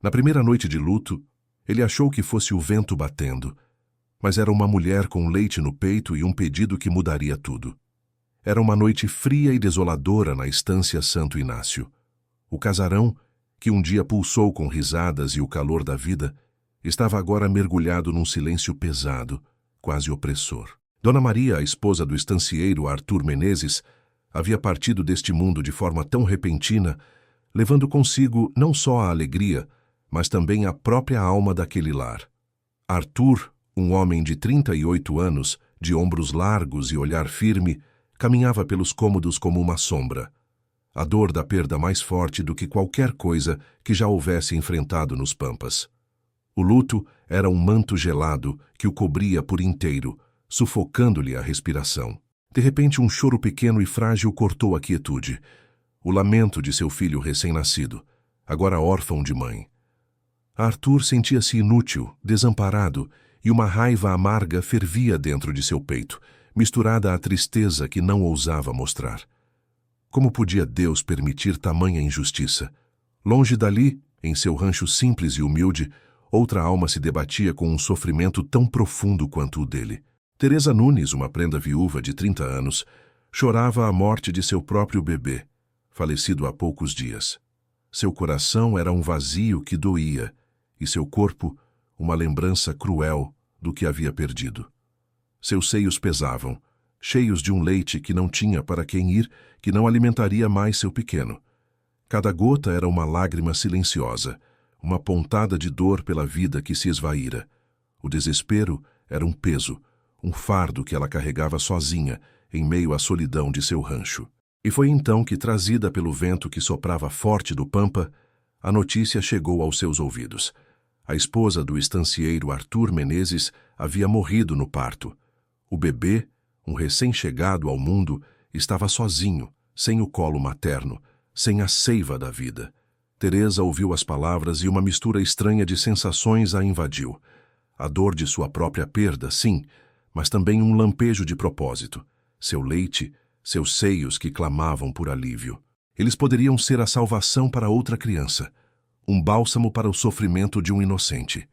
Na primeira noite de luto, ele achou que fosse o vento batendo, mas era uma mulher com leite no peito e um pedido que mudaria tudo. Era uma noite fria e desoladora na estância Santo Inácio. O casarão, que um dia pulsou com risadas e o calor da vida, estava agora mergulhado num silêncio pesado, quase opressor. Dona Maria, a esposa do estancieiro Arthur Menezes, havia partido deste mundo de forma tão repentina, levando consigo não só a alegria, mas também a própria alma daquele lar. Arthur, um homem de 38 anos, de ombros largos e olhar firme, caminhava pelos cômodos como uma sombra. A dor da perda mais forte do que qualquer coisa que já houvesse enfrentado nos Pampas. O luto era um manto gelado que o cobria por inteiro, sufocando-lhe a respiração. De repente, um choro pequeno e frágil cortou a quietude. O lamento de seu filho recém-nascido, agora órfão de mãe. Arthur sentia-se inútil, desamparado, e uma raiva amarga fervia dentro de seu peito, misturada à tristeza que não ousava mostrar. Como podia Deus permitir tamanha injustiça? Longe dali, em seu rancho simples e humilde, outra alma se debatia com um sofrimento tão profundo quanto o dele. Teresa Nunes, uma prenda viúva de 30 anos, chorava a morte de seu próprio bebê, falecido há poucos dias. Seu coração era um vazio que doía, e seu corpo, uma lembrança cruel do que havia perdido. Seus seios pesavam, cheios de um leite que não tinha para quem ir, que não alimentaria mais seu pequeno. Cada gota era uma lágrima silenciosa, uma pontada de dor pela vida que se esvaíra. O desespero era um peso, um fardo que ela carregava sozinha, em meio à solidão de seu rancho. E foi então que, trazida pelo vento que soprava forte do Pampa, a notícia chegou aos seus ouvidos. A esposa do estancieiro Arthur Menezes havia morrido no parto. O bebê, um recém-chegado ao mundo, estava sozinho, sem o colo materno, sem a seiva da vida. Teresa ouviu as palavras e uma mistura estranha de sensações a invadiu. A dor de sua própria perda, sim, mas também um lampejo de propósito. Seu leite, seus seios que clamavam por alívio. Eles poderiam ser a salvação para outra criança, um bálsamo para o sofrimento de um inocente.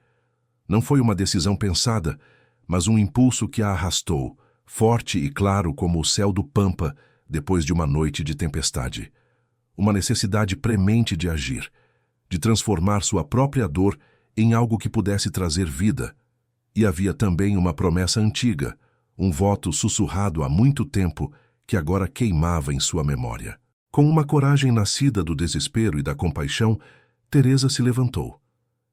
Não foi uma decisão pensada, mas um impulso que a arrastou, forte e claro como o céu do Pampa depois de uma noite de tempestade. Uma necessidade premente de agir, de transformar sua própria dor em algo que pudesse trazer vida. E havia também uma promessa antiga, um voto sussurrado há muito tempo que agora queimava em sua memória. Com uma coragem nascida do desespero e da compaixão, Teresa se levantou.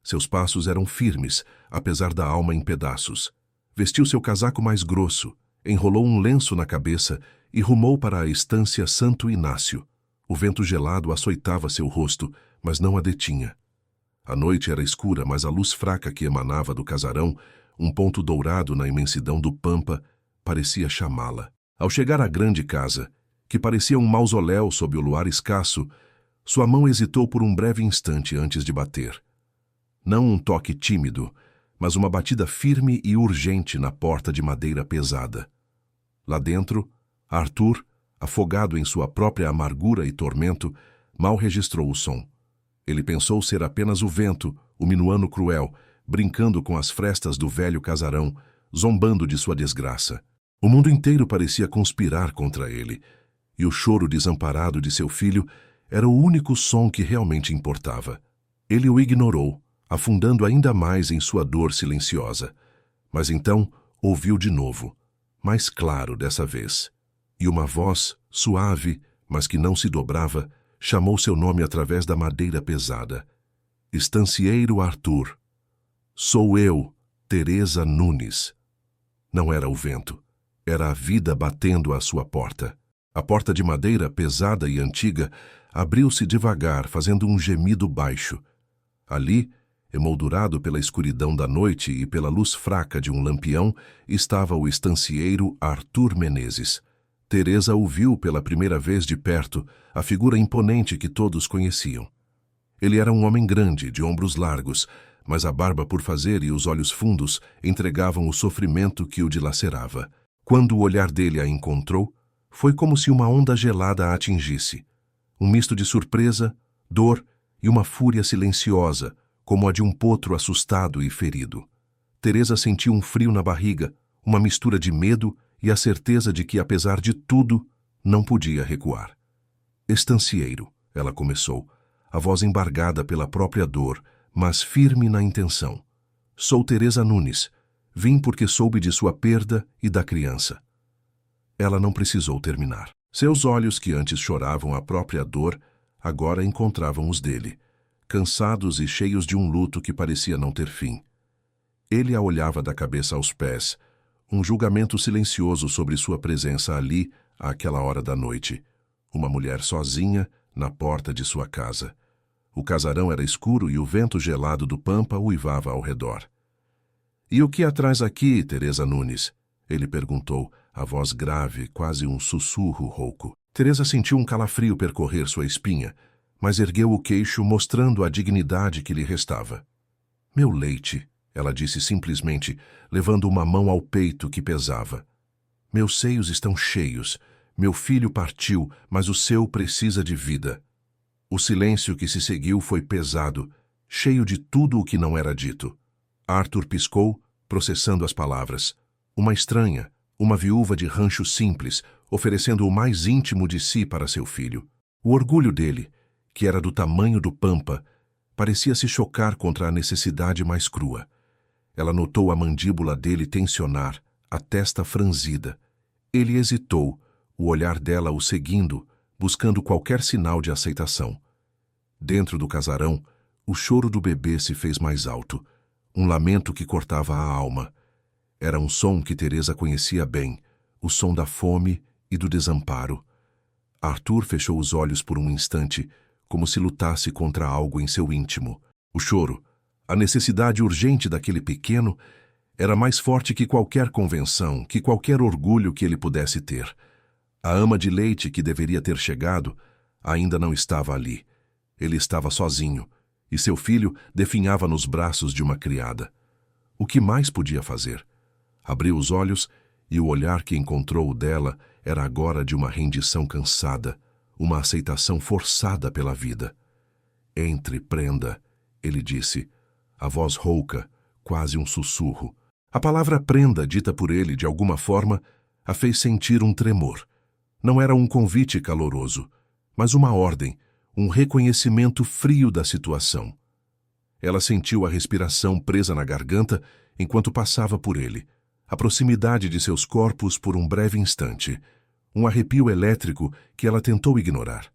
Seus passos eram firmes, apesar da alma em pedaços. Vestiu seu casaco mais grosso, enrolou um lenço na cabeça e rumou para a estância Santo Inácio. O vento gelado açoitava seu rosto, mas não a detinha. A noite era escura, mas a luz fraca que emanava do casarão, um ponto dourado na imensidão do Pampa, parecia chamá-la. Ao chegar à grande casa, que parecia um mausoléu sob o luar escasso, sua mão hesitou por um breve instante antes de bater. Não um toque tímido, mas uma batida firme e urgente na porta de madeira pesada. Lá dentro, Arthur, afogado em sua própria amargura e tormento, mal registrou o som. Ele pensou ser apenas o vento, o minuano cruel, brincando com as frestas do velho casarão, zombando de sua desgraça. O mundo inteiro parecia conspirar contra ele, e o choro desamparado de seu filho era o único som que realmente importava. Ele o ignorou, afundando ainda mais em sua dor silenciosa. Mas então ouviu de novo, mais claro dessa vez, e uma voz, suave, mas que não se dobrava, chamou seu nome através da madeira pesada. Estancieiro Arthur. Sou eu, Teresa Nunes. Não era o vento, era a vida batendo à sua porta. A porta de madeira pesada e antiga abriu-se devagar, fazendo um gemido baixo. Ali, emoldurado pela escuridão da noite e pela luz fraca de um lampião, estava o estancieiro Arthur Menezes. Teresa o viu pela primeira vez de perto, a figura imponente que todos conheciam. Ele era um homem grande, de ombros largos, mas a barba por fazer e os olhos fundos entregavam o sofrimento que o dilacerava. Quando o olhar dele a encontrou, foi como se uma onda gelada a atingisse. Um misto de surpresa, dor e uma fúria silenciosa, como a de um potro assustado e ferido. Teresa sentiu um frio na barriga, uma mistura de medo e a certeza de que, apesar de tudo, não podia recuar. Estancieiro, ela começou, a voz embargada pela própria dor, mas firme na intenção. Sou Teresa Nunes. Vim porque soube de sua perda e da criança. Ela não precisou terminar. Seus olhos, que antes choravam a própria dor, agora encontravam os dele, cansados e cheios de um luto que parecia não ter fim. Ele a olhava da cabeça aos pés, um julgamento silencioso sobre sua presença ali, àquela hora da noite. Uma mulher sozinha, na porta de sua casa. O casarão era escuro e o vento gelado do pampa uivava ao redor. "E o que há traz aqui, Teresa Nunes?" ele perguntou, a voz grave, quase um sussurro rouco. Teresa sentiu um calafrio percorrer sua espinha, mas ergueu o queixo, mostrando a dignidade que lhe restava. "Meu leite", ela disse simplesmente, levando uma mão ao peito que pesava. "Meus seios estão cheios. Meu filho partiu, mas o seu precisa de vida." O silêncio que se seguiu foi pesado, cheio de tudo o que não era dito. Arthur piscou, processando as palavras. Uma estranha, uma viúva de rancho simples, oferecendo o mais íntimo de si para seu filho. O orgulho dele, que era do tamanho do pampa, parecia se chocar contra a necessidade mais crua. Ela notou a mandíbula dele tensionar, a testa franzida. Ele hesitou, o olhar dela o seguindo, buscando qualquer sinal de aceitação. Dentro do casarão, o choro do bebê se fez mais alto, um lamento que cortava a alma. Era um som que Teresa conhecia bem, o som da fome e do desamparo. Arthur fechou os olhos por um instante, como se lutasse contra algo em seu íntimo. O choro, a necessidade urgente daquele pequeno, era mais forte que qualquer convenção, que qualquer orgulho que ele pudesse ter. A ama de leite que deveria ter chegado ainda não estava ali. Ele estava sozinho, e seu filho definhava nos braços de uma criada. O que mais podia fazer? Abriu os olhos e o olhar que encontrou dela era agora de uma rendição cansada, uma aceitação forçada pela vida. "Entre, prenda", ele disse, a voz rouca, quase um sussurro. A palavra prenda, dita por ele de alguma forma, a fez sentir um tremor. Não era um convite caloroso, mas uma ordem, um reconhecimento frio da situação. Ela sentiu a respiração presa na garganta enquanto passava por ele, a proximidade de seus corpos por um breve instante, um arrepio elétrico que ela tentou ignorar.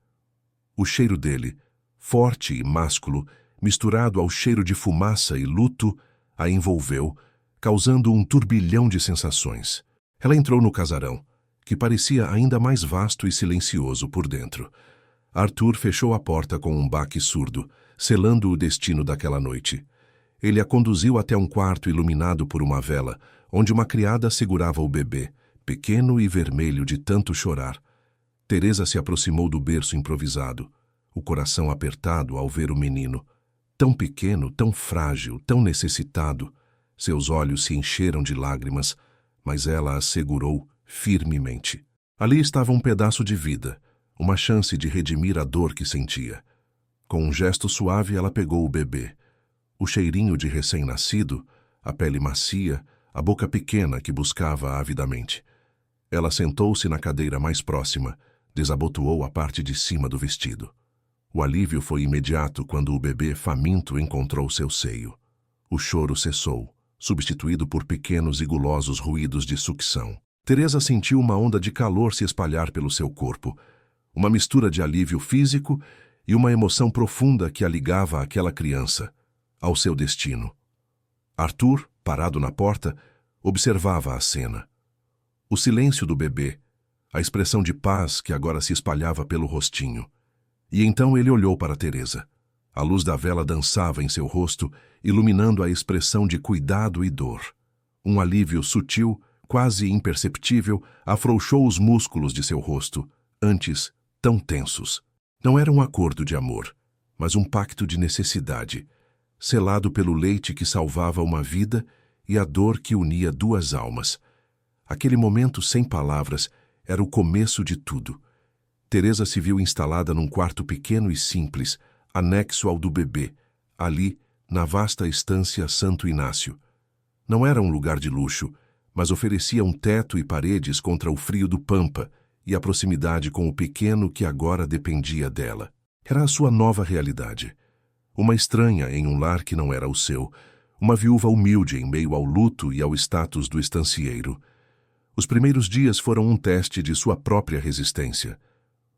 O cheiro dele, forte e másculo, misturado ao cheiro de fumaça e luto, a envolveu, causando um turbilhão de sensações. Ela entrou no casarão, que parecia ainda mais vasto e silencioso por dentro. Arthur fechou a porta com um baque surdo, selando o destino daquela noite. Ele a conduziu até um quarto iluminado por uma vela, onde uma criada segurava o bebê, pequeno e vermelho de tanto chorar. Teresa se aproximou do berço improvisado, o coração apertado ao ver o menino. Tão pequeno, tão frágil, tão necessitado. Seus olhos se encheram de lágrimas, mas ela a segurou firmemente. Ali estava um pedaço de vida, uma chance de redimir a dor que sentia. Com um gesto suave, ela pegou o bebê. O cheirinho de recém-nascido, a pele macia, a boca pequena que buscava avidamente. Ela sentou-se na cadeira mais próxima, desabotoou a parte de cima do vestido. O alívio foi imediato quando o bebê faminto encontrou seu seio. O choro cessou, substituído por pequenos e gulosos ruídos de sucção. Teresa sentiu uma onda de calor se espalhar pelo seu corpo, uma mistura de alívio físico e uma emoção profunda que a ligava àquela criança, ao seu destino. Arthur, parado na porta, observava a cena. O silêncio do bebê, a expressão de paz que agora se espalhava pelo rostinho. E então ele olhou para Teresa. A luz da vela dançava em seu rosto, iluminando a expressão de cuidado e dor. Um alívio sutil, quase imperceptível, afrouxou os músculos de seu rosto, antes tão tensos. Não era um acordo de amor, mas um pacto de necessidade, selado pelo leite que salvava uma vida e a dor que unia duas almas. Aquele momento sem palavras era o começo de tudo. Teresa se viu instalada num quarto pequeno e simples, anexo ao do bebê, ali, na vasta estância Santo Inácio. Não era um lugar de luxo, mas oferecia um teto e paredes contra o frio do Pampa e a proximidade com o pequeno que agora dependia dela. Era a sua nova realidade. Uma estranha em um lar que não era o seu, uma viúva humilde em meio ao luto e ao status do estancieiro. Os primeiros dias foram um teste de sua própria resistência.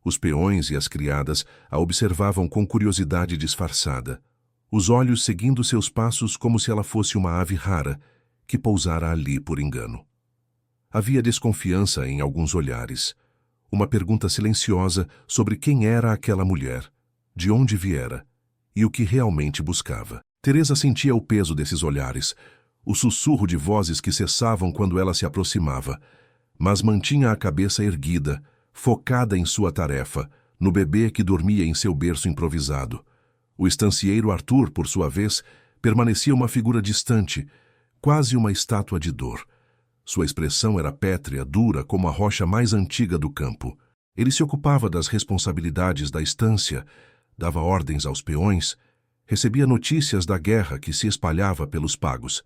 Os peões e as criadas a observavam com curiosidade disfarçada, os olhos seguindo seus passos como se ela fosse uma ave rara que pousara ali por engano. Havia desconfiança em alguns olhares, uma pergunta silenciosa sobre quem era aquela mulher, de onde viera e o que realmente buscava. Teresa sentia o peso desses olhares, o sussurro de vozes que cessavam quando ela se aproximava, mas mantinha a cabeça erguida, focada em sua tarefa, no bebê que dormia em seu berço improvisado. O estancieiro Arthur, por sua vez, permanecia uma figura distante, quase uma estátua de dor. Sua expressão era pétrea, dura como a rocha mais antiga do campo. Ele se ocupava das responsabilidades da estância, dava ordens aos peões, recebia notícias da guerra que se espalhava pelos pagos.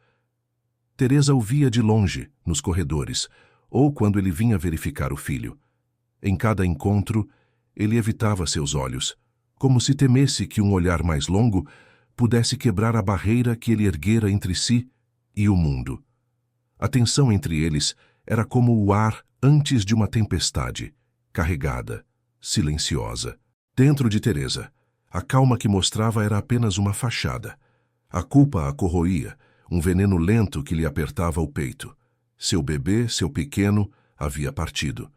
Teresa o via de longe, nos corredores, ou quando ele vinha verificar o filho. Em cada encontro, ele evitava seus olhos, como se temesse que um olhar mais longo pudesse quebrar a barreira que ele erguera entre si e o mundo. A tensão entre eles era como o ar antes de uma tempestade, carregada, silenciosa. Dentro de Teresa, a calma que mostrava era apenas uma fachada. A culpa a corroía, um veneno lento que lhe apertava o peito. Seu bebê, seu pequeno, havia partido.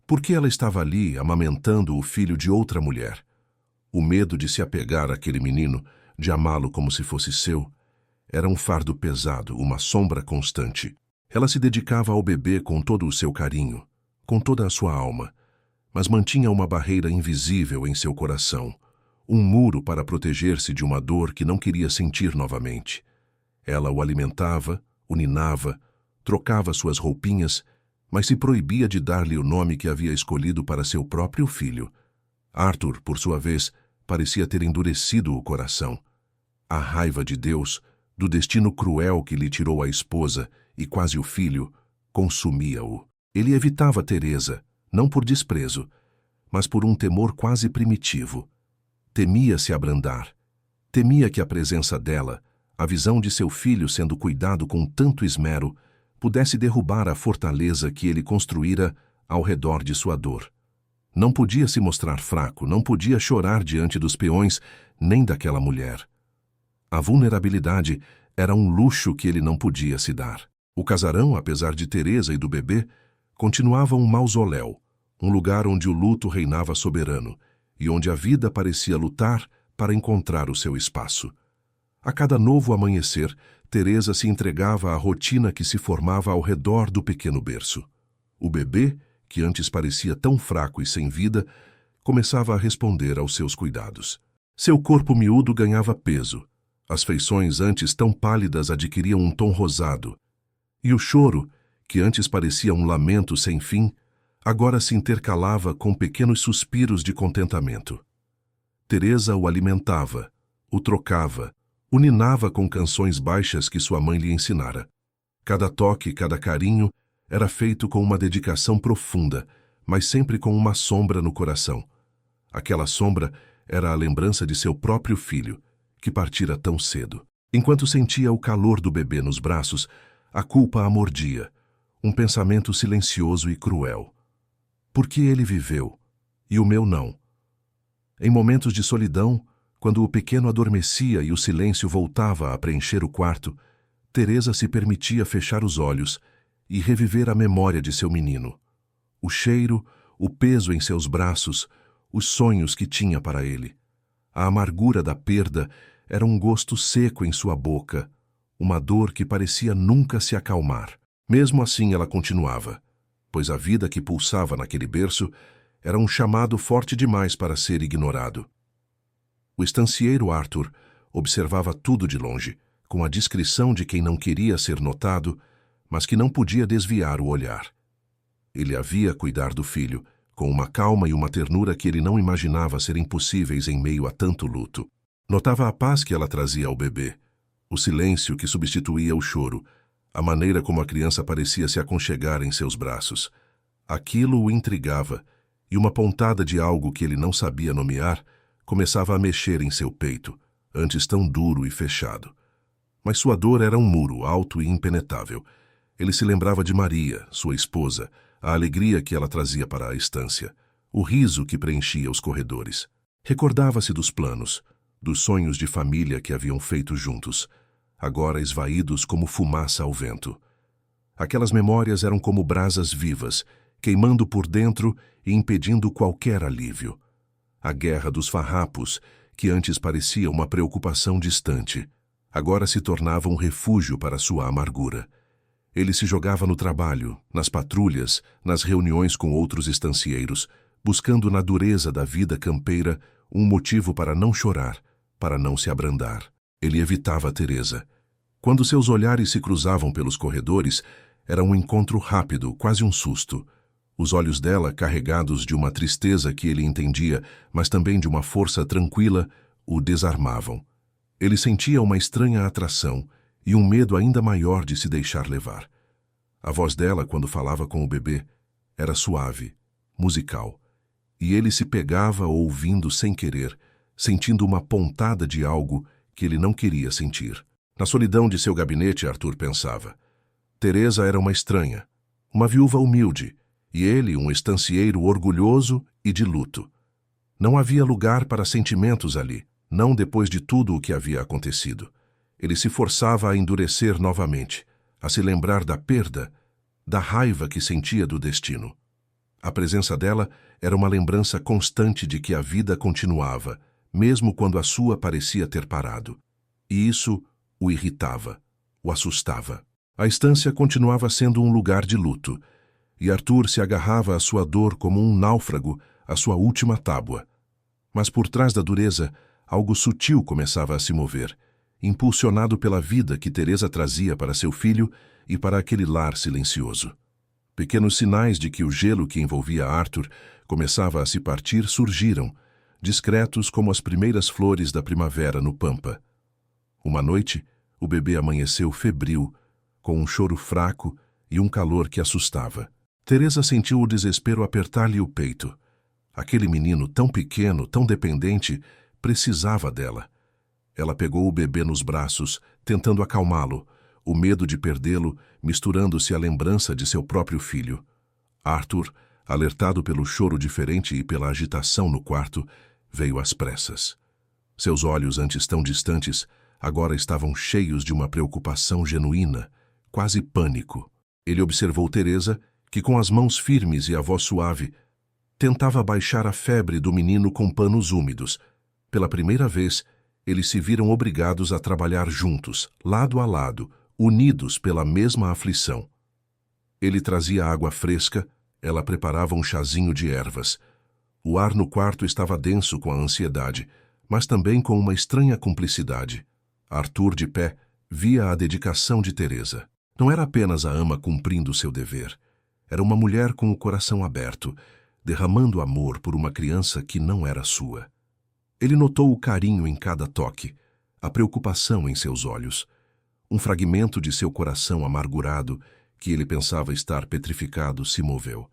Por que ela estava ali, amamentando o filho de outra mulher? O medo de se apegar àquele menino, de amá-lo como se fosse seu, era um fardo pesado, uma sombra constante. Ela se dedicava ao bebê com todo o seu carinho, com toda a sua alma, mas mantinha uma barreira invisível em seu coração, um muro para proteger-se de uma dor que não queria sentir novamente. Ela o alimentava, o ninava, trocava suas roupinhas, mas se proibia de dar-lhe o nome que havia escolhido para seu próprio filho. Arthur, por sua vez, parecia ter endurecido o coração. A raiva de Deus, do destino cruel que lhe tirou a esposa e quase o filho, consumia-o. Ele evitava Teresa, não por desprezo, mas por um temor quase primitivo. Temia se abrandar. Temia que a presença dela, a visão de seu filho sendo cuidado com tanto esmero, pudesse derrubar a fortaleza que ele construíra ao redor de sua dor. Não podia se mostrar fraco, não podia chorar diante dos peões, nem daquela mulher. A vulnerabilidade era um luxo que ele não podia se dar. O casarão, apesar de Teresa e do bebê, continuava um mausoléu, um lugar onde o luto reinava soberano e onde a vida parecia lutar para encontrar o seu espaço. A cada novo amanhecer, Teresa se entregava à rotina que se formava ao redor do pequeno berço. O bebê, que antes parecia tão fraco e sem vida, começava a responder aos seus cuidados. Seu corpo miúdo ganhava peso. As feições antes tão pálidas adquiriam um tom rosado. E o choro, que antes parecia um lamento sem fim, agora se intercalava com pequenos suspiros de contentamento. Teresa o alimentava, o trocava, o ninava com canções baixas que sua mãe lhe ensinara. Cada toque, cada carinho era feito com uma dedicação profunda, mas sempre com uma sombra no coração. Aquela sombra era a lembrança de seu próprio filho, que partira tão cedo. Enquanto sentia o calor do bebê nos braços, a culpa a mordia, um pensamento silencioso e cruel. Por que ele viveu, e o meu não? Em momentos de solidão, quando o pequeno adormecia e o silêncio voltava a preencher o quarto, Teresa se permitia fechar os olhos e reviver a memória de seu menino. O cheiro, o peso em seus braços, os sonhos que tinha para ele. A amargura da perda era um gosto seco em sua boca, uma dor que parecia nunca se acalmar. Mesmo assim ela continuava, pois a vida que pulsava naquele berço era um chamado forte demais para ser ignorado. O estancieiro Arthur observava tudo de longe, com a discrição de quem não queria ser notado, mas que não podia desviar o olhar. Ele havia cuidar do filho, com uma calma e uma ternura que ele não imaginava serem possíveis em meio a tanto luto. Notava a paz que ela trazia ao bebê, o silêncio que substituía o choro, a maneira como a criança parecia se aconchegar em seus braços. Aquilo o intrigava, e uma pontada de algo que ele não sabia nomear começava a mexer em seu peito, antes tão duro e fechado. Mas sua dor era um muro alto e impenetrável. Ele se lembrava de Maria, sua esposa, a alegria que ela trazia para a estância, o riso que preenchia os corredores. Recordava-se dos planos, dos sonhos de família que haviam feito juntos, agora esvaídos como fumaça ao vento. Aquelas memórias eram como brasas vivas, queimando por dentro e impedindo qualquer alívio. A guerra dos farrapos, que antes parecia uma preocupação distante, agora se tornava um refúgio para sua amargura. Ele se jogava no trabalho, nas patrulhas, nas reuniões com outros estancieiros, buscando na dureza da vida campeira um motivo para não chorar, para não se abrandar. Ele evitava Teresa. Quando seus olhares se cruzavam pelos corredores, era um encontro rápido, quase um susto. Os olhos dela, carregados de uma tristeza que ele entendia, mas também de uma força tranquila, o desarmavam. Ele sentia uma estranha atração e um medo ainda maior de se deixar levar. A voz dela, quando falava com o bebê, era suave, musical, e ele se pegava ouvindo sem querer, sentindo uma pontada de algo que ele não queria sentir. Na solidão de seu gabinete, Arthur pensava. Teresa era uma estranha, uma viúva humilde, e ele um estancieiro orgulhoso e de luto. Não havia lugar para sentimentos ali, não depois de tudo o que havia acontecido. Ele se forçava a endurecer novamente, a se lembrar da perda, da raiva que sentia do destino. A presença dela era uma lembrança constante de que a vida continuava, mesmo quando a sua parecia ter parado. E isso o irritava, o assustava. A estância continuava sendo um lugar de luto, e Arthur se agarrava à sua dor como um náufrago à sua última tábua. Mas por trás da dureza, algo sutil começava a se mover, impulsionado pela vida que Teresa trazia para seu filho e para aquele lar silencioso. Pequenos sinais de que o gelo que envolvia Arthur começava a se partir surgiram, discretos como as primeiras flores da primavera no pampa. Uma noite, o bebê amanheceu febril, com um choro fraco e um calor que assustava. Teresa sentiu o desespero apertar-lhe o peito. Aquele menino tão pequeno, tão dependente, precisava dela. Ela pegou o bebê nos braços, tentando acalmá-lo, o medo de perdê-lo misturando-se à lembrança de seu próprio filho. Arthur, alertado pelo choro diferente e pela agitação no quarto, veio às pressas. Seus olhos, antes tão distantes, agora estavam cheios de uma preocupação genuína, quase pânico. Ele observou Teresa, que com as mãos firmes e a voz suave, tentava abaixar a febre do menino com panos úmidos. Pela primeira vez, eles se viram obrigados a trabalhar juntos, lado a lado, unidos pela mesma aflição. Ele trazia água fresca, ela preparava um chazinho de ervas. O ar no quarto estava denso com a ansiedade, mas também com uma estranha cumplicidade. Arthur, de pé, via a dedicação de Teresa. Não era apenas a ama cumprindo seu dever. Era uma mulher com o coração aberto, derramando amor por uma criança que não era sua. Ele notou o carinho em cada toque, a preocupação em seus olhos. Um fragmento de seu coração amargurado, que ele pensava estar petrificado, se moveu.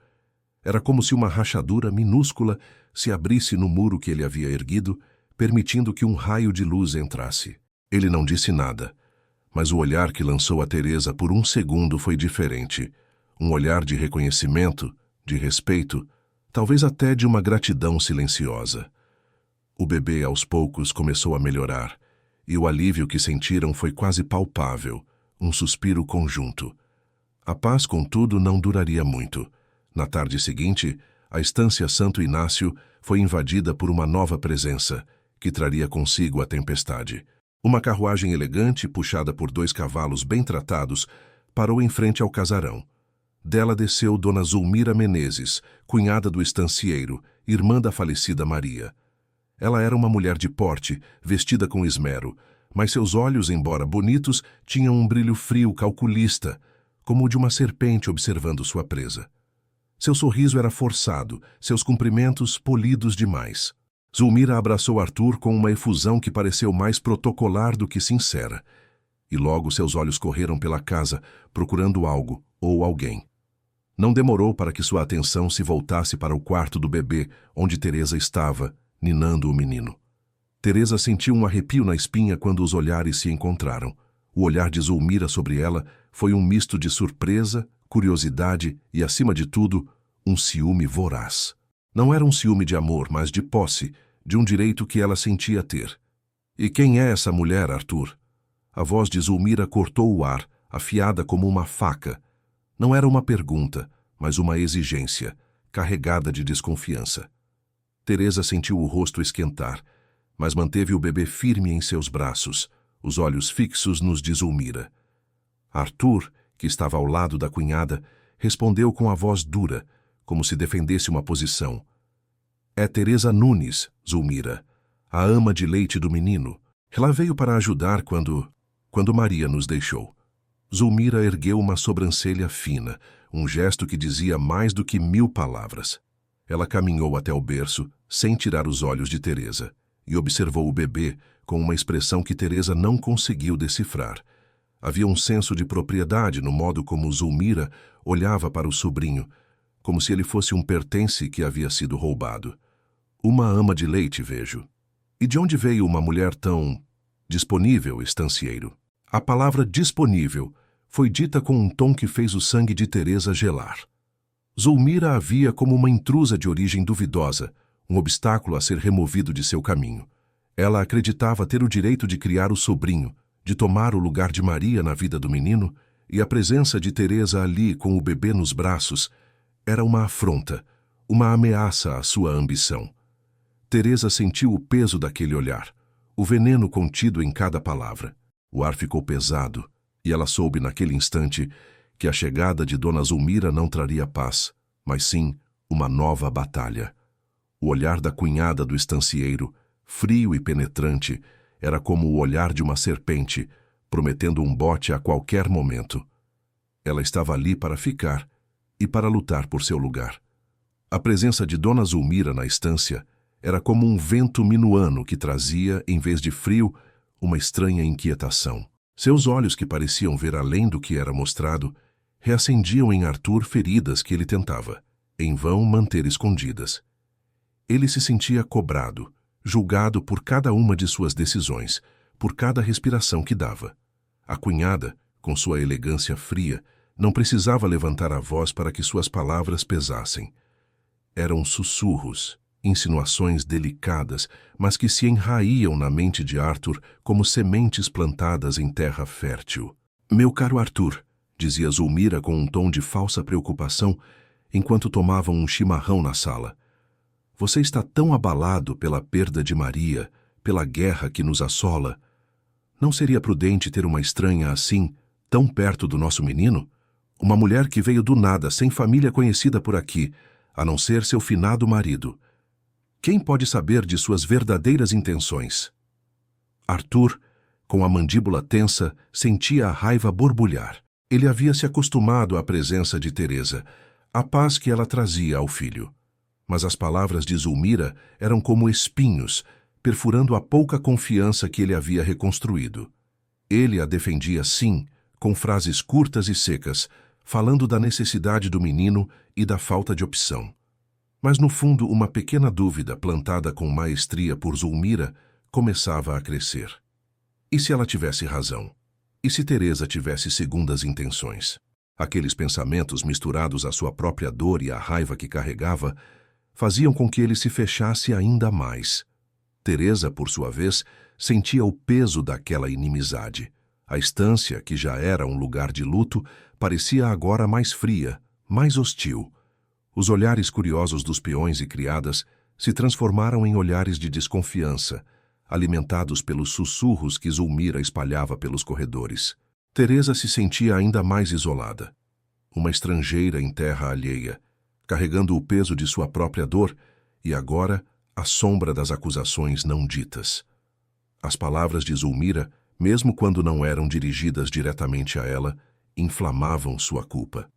Era como se uma rachadura minúscula se abrisse no muro que ele havia erguido, permitindo que um raio de luz entrasse. Ele não disse nada, mas o olhar que lançou a Teresa por um segundo foi diferente. Um olhar de reconhecimento, de respeito, talvez até de uma gratidão silenciosa. O bebê, aos poucos, começou a melhorar, e o alívio que sentiram foi quase palpável, um suspiro conjunto. A paz, contudo, não duraria muito. Na tarde seguinte, a estância Santo Inácio foi invadida por uma nova presença, que traria consigo a tempestade. Uma carruagem elegante, puxada por 2 cavalos bem tratados, parou em frente ao casarão. Dela desceu Dona Zulmira Menezes, cunhada do estancieiro, irmã da falecida Maria. Ela era uma mulher de porte, vestida com esmero, mas seus olhos, embora bonitos, tinham um brilho frio calculista, como o de uma serpente observando sua presa. Seu sorriso era forçado, seus cumprimentos polidos demais. Zulmira abraçou Arthur com uma efusão que pareceu mais protocolar do que sincera, e logo seus olhos correram pela casa, procurando algo ou alguém. Não demorou para que sua atenção se voltasse para o quarto do bebê, onde Teresa estava, ninando o menino. Teresa sentiu um arrepio na espinha quando os olhares se encontraram. O olhar de Zulmira sobre ela foi um misto de surpresa, curiosidade e, acima de tudo, um ciúme voraz. Não era um ciúme de amor, mas de posse, de um direito que ela sentia ter. E quem é essa mulher, Arthur? A voz de Zulmira cortou o ar, afiada como uma faca. Não era uma pergunta, mas uma exigência, carregada de desconfiança. Teresa sentiu o rosto esquentar, mas manteve o bebê firme em seus braços, os olhos fixos nos de Zulmira. Arthur, que estava ao lado da cunhada, respondeu com a voz dura, como se defendesse uma posição. É Teresa Nunes, Zulmira, a ama de leite do menino. Ela veio para ajudar quando Maria nos deixou. Zulmira ergueu uma sobrancelha fina, um gesto que dizia mais do que 1000 palavras. Ela caminhou até o berço, sem tirar os olhos de Teresa, e observou o bebê com uma expressão que Teresa não conseguiu decifrar. Havia um senso de propriedade no modo como Zulmira olhava para o sobrinho, como se ele fosse um pertence que havia sido roubado. Uma ama de leite, vejo. E de onde veio uma mulher tão disponível, estancieiro? A palavra disponível foi dita com um tom que fez o sangue de Teresa gelar. Zulmira a via como uma intrusa de origem duvidosa, um obstáculo a ser removido de seu caminho. Ela acreditava ter o direito de criar o sobrinho, de tomar o lugar de Maria na vida do menino, e a presença de Teresa ali com o bebê nos braços era uma afronta, uma ameaça à sua ambição. Teresa sentiu o peso daquele olhar, o veneno contido em cada palavra. O ar ficou pesado, e ela soube naquele instante que a chegada de Dona Zulmira não traria paz, mas sim uma nova batalha. O olhar da cunhada do estancieiro, frio e penetrante, era como o olhar de uma serpente, prometendo um bote a qualquer momento. Ela estava ali para ficar e para lutar por seu lugar. A presença de Dona Zulmira na estância era como um vento minuano que trazia, em vez de frio, uma estranha inquietação. Seus olhos, que pareciam ver além do que era mostrado, reacendiam em Arthur feridas que ele tentava, em vão, manter escondidas. Ele se sentia cobrado, julgado por cada uma de suas decisões, por cada respiração que dava. A cunhada, com sua elegância fria, não precisava levantar a voz para que suas palavras pesassem. Eram sussurros, insinuações delicadas, mas que se enraíam na mente de Arthur como sementes plantadas em terra fértil. Meu caro Arthur, dizia Zulmira com um tom de falsa preocupação, enquanto tomavam um chimarrão na sala. Você está tão abalado pela perda de Maria, pela guerra que nos assola. Não seria prudente ter uma estranha assim, tão perto do nosso menino? Uma mulher que veio do nada, sem família conhecida por aqui, a não ser seu finado marido. Quem pode saber de suas verdadeiras intenções? Arthur, com a mandíbula tensa, sentia a raiva borbulhar. Ele havia se acostumado à presença de Teresa, à paz que ela trazia ao filho. Mas as palavras de Zulmira eram como espinhos, perfurando a pouca confiança que ele havia reconstruído. Ele a defendia, sim, com frases curtas e secas, falando da necessidade do menino e da falta de opção. Mas no fundo uma pequena dúvida, plantada com maestria por Zulmira, começava a crescer. E se ela tivesse razão? E se Teresa tivesse segundas intenções? Aqueles pensamentos misturados à sua própria dor e à raiva que carregava, faziam com que ele se fechasse ainda mais. Teresa, por sua vez, sentia o peso daquela inimizade. A estância, que já era um lugar de luto, parecia agora mais fria, mais hostil. Os olhares curiosos dos peões e criadas se transformaram em olhares de desconfiança, alimentados pelos sussurros que Zulmira espalhava pelos corredores. Teresa se sentia ainda mais isolada. Uma estrangeira em terra alheia, carregando o peso de sua própria dor e agora a sombra das acusações não ditas. As palavras de Zulmira, mesmo quando não eram dirigidas diretamente a ela, inflamavam sua culpa.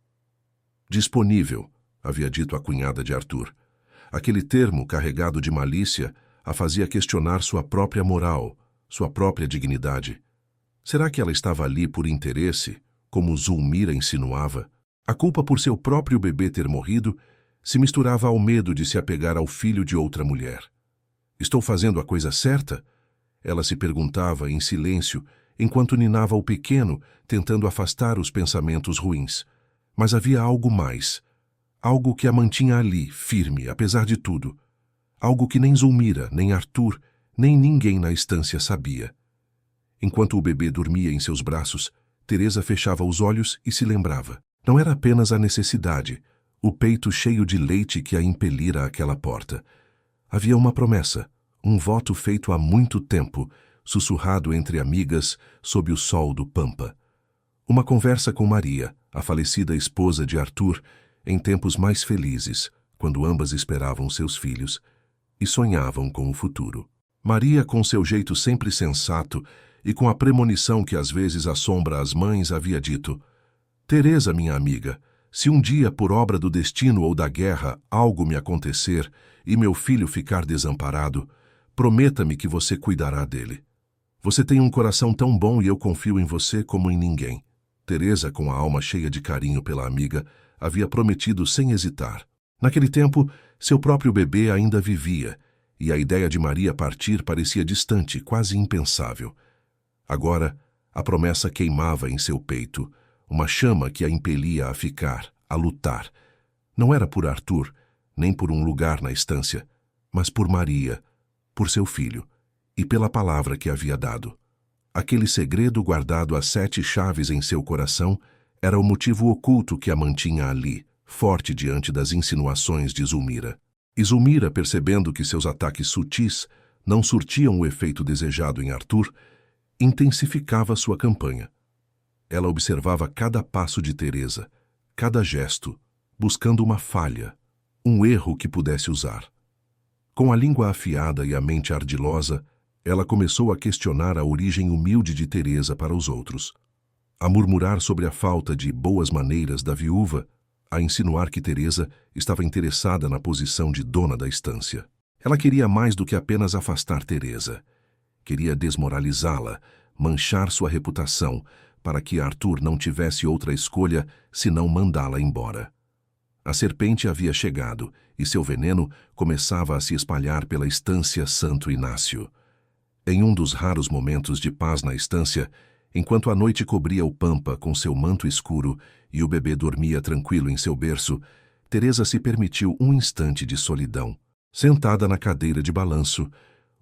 Disponível, havia dito a cunhada de Arthur. Aquele termo carregado de malícia a fazia questionar sua própria moral, sua própria dignidade. Será que ela estava ali por interesse, como Zulmira insinuava? A culpa por seu próprio bebê ter morrido se misturava ao medo de se apegar ao filho de outra mulher. Estou fazendo a coisa certa? Ela se perguntava em silêncio, enquanto ninava o pequeno, tentando afastar os pensamentos ruins. Mas havia algo mais. Algo que a mantinha ali, firme, apesar de tudo. Algo que nem Zulmira, nem Arthur, nem ninguém na estância sabia. Enquanto o bebê dormia em seus braços, Teresa fechava os olhos e se lembrava. Não era apenas a necessidade, o peito cheio de leite que a impelira àquela porta. Havia uma promessa, um voto feito há muito tempo, sussurrado entre amigas sob o sol do Pampa. Uma conversa com Maria, a falecida esposa de Arthur, em tempos mais felizes, quando ambas esperavam seus filhos e sonhavam com o futuro. Maria, com seu jeito sempre sensato e com a premonição que às vezes assombra as mães, havia dito: Teresa, minha amiga, se um dia, por obra do destino ou da guerra, algo me acontecer e meu filho ficar desamparado, prometa-me que você cuidará dele. Você tem um coração tão bom e eu confio em você como em ninguém. Teresa, com a alma cheia de carinho pela amiga, havia prometido sem hesitar. Naquele tempo, seu próprio bebê ainda vivia, e a ideia de Maria partir parecia distante, quase impensável. Agora, a promessa queimava em seu peito, uma chama que a impelia a ficar, a lutar. Não era por Arthur, nem por um lugar na estância, mas por Maria, por seu filho, e pela palavra que havia dado. Aquele segredo guardado a 7 chaves em seu coração era o motivo oculto que a mantinha ali, forte diante das insinuações de Zulmira. E Zulmira, percebendo que seus ataques sutis não surtiam o efeito desejado em Arthur, intensificava sua campanha. Ela observava cada passo de Teresa, cada gesto, buscando uma falha, um erro que pudesse usar. Com a língua afiada e a mente ardilosa, ela começou a questionar a origem humilde de Teresa para os outros, a murmurar sobre a falta de boas maneiras da viúva, a insinuar que Teresa estava interessada na posição de dona da estância. Ela queria mais do que apenas afastar Teresa. Queria desmoralizá-la, manchar sua reputação, para que Arthur não tivesse outra escolha senão mandá-la embora. A serpente havia chegado e seu veneno começava a se espalhar pela estância Santo Inácio. Em um dos raros momentos de paz na estância, enquanto a noite cobria o Pampa com seu manto escuro e o bebê dormia tranquilo em seu berço, Teresa se permitiu um instante de solidão. Sentada na cadeira de balanço,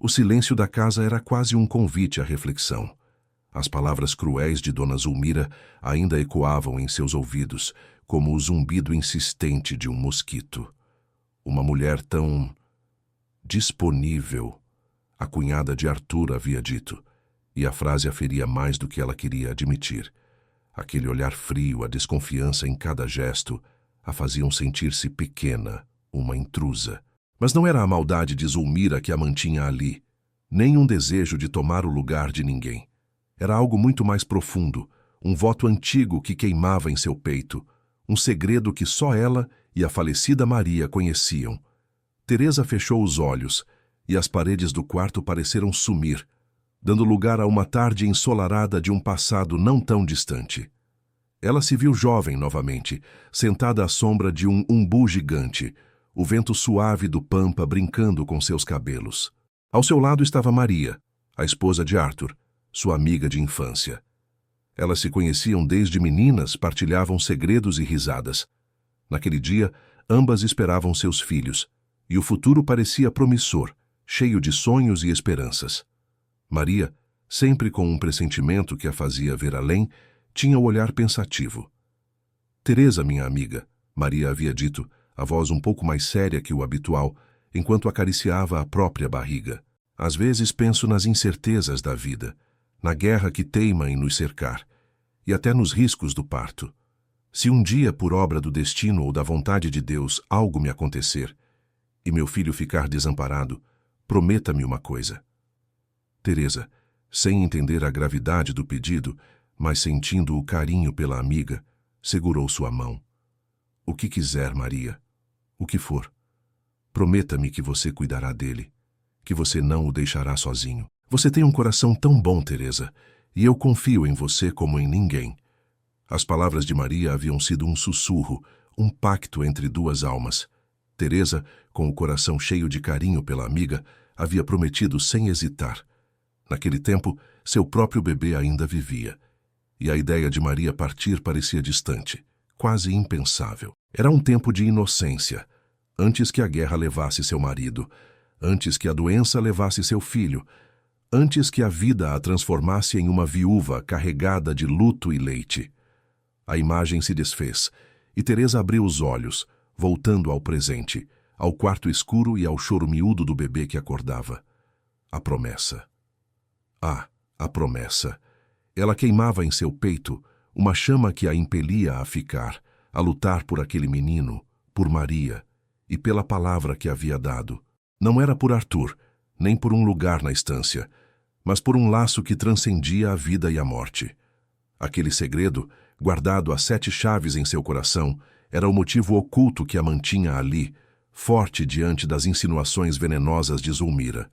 o silêncio da casa era quase um convite à reflexão. As palavras cruéis de Dona Zulmira ainda ecoavam em seus ouvidos, como o zumbido insistente de um mosquito. Uma mulher tão disponível, a cunhada de Arthur havia dito, e a frase a feria mais do que ela queria admitir. Aquele olhar frio, a desconfiança em cada gesto, a faziam sentir-se pequena, uma intrusa. Mas não era a maldade de Zulmira que a mantinha ali, nem um desejo de tomar o lugar de ninguém. Era algo muito mais profundo, um voto antigo que queimava em seu peito, um segredo que só ela e a falecida Maria conheciam. Teresa fechou os olhos, e as paredes do quarto pareceram sumir, dando lugar a uma tarde ensolarada de um passado não tão distante. Ela se viu jovem novamente, sentada à sombra de um umbu gigante, o vento suave do Pampa brincando com seus cabelos. Ao seu lado estava Maria, a esposa de Arthur, sua amiga de infância. Elas se conheciam desde meninas, partilhavam segredos e risadas. Naquele dia, ambas esperavam seus filhos, e o futuro parecia promissor, cheio de sonhos e esperanças. Maria, sempre com um pressentimento que a fazia ver além, tinha o olhar pensativo. Teresa, minha amiga, Maria havia dito, a voz um pouco mais séria que o habitual, enquanto acariciava a própria barriga. Às vezes penso nas incertezas da vida, na guerra que teima em nos cercar, e até nos riscos do parto. Se um dia, por obra do destino ou da vontade de Deus, algo me acontecer, e meu filho ficar desamparado, prometa-me uma coisa. Teresa, sem entender a gravidade do pedido, mas sentindo o carinho pela amiga, segurou sua mão. O que quiser, Maria, o que for. Prometa-me que você cuidará dele, que você não o deixará sozinho. Você tem um coração tão bom, Teresa, e eu confio em você como em ninguém. As palavras de Maria haviam sido um sussurro, um pacto entre duas almas. Teresa, com o coração cheio de carinho pela amiga, havia prometido sem hesitar. Naquele tempo, seu próprio bebê ainda vivia, e a ideia de Maria partir parecia distante, quase impensável. Era um tempo de inocência, antes que a guerra levasse seu marido, antes que a doença levasse seu filho, antes que a vida a transformasse em uma viúva carregada de luto e leite. A imagem se desfez, e Teresa abriu os olhos, voltando ao presente, ao quarto escuro e ao choro miúdo do bebê que acordava. A promessa. A promessa. Ela queimava em seu peito, uma chama que a impelia a ficar, a lutar por aquele menino, por Maria, e pela palavra que havia dado. Não era por Arthur, nem por um lugar na estância, mas por um laço que transcendia a vida e a morte. Aquele segredo, guardado a 7 chaves em seu coração, era o motivo oculto que a mantinha ali, forte diante das insinuações venenosas de Zulmira.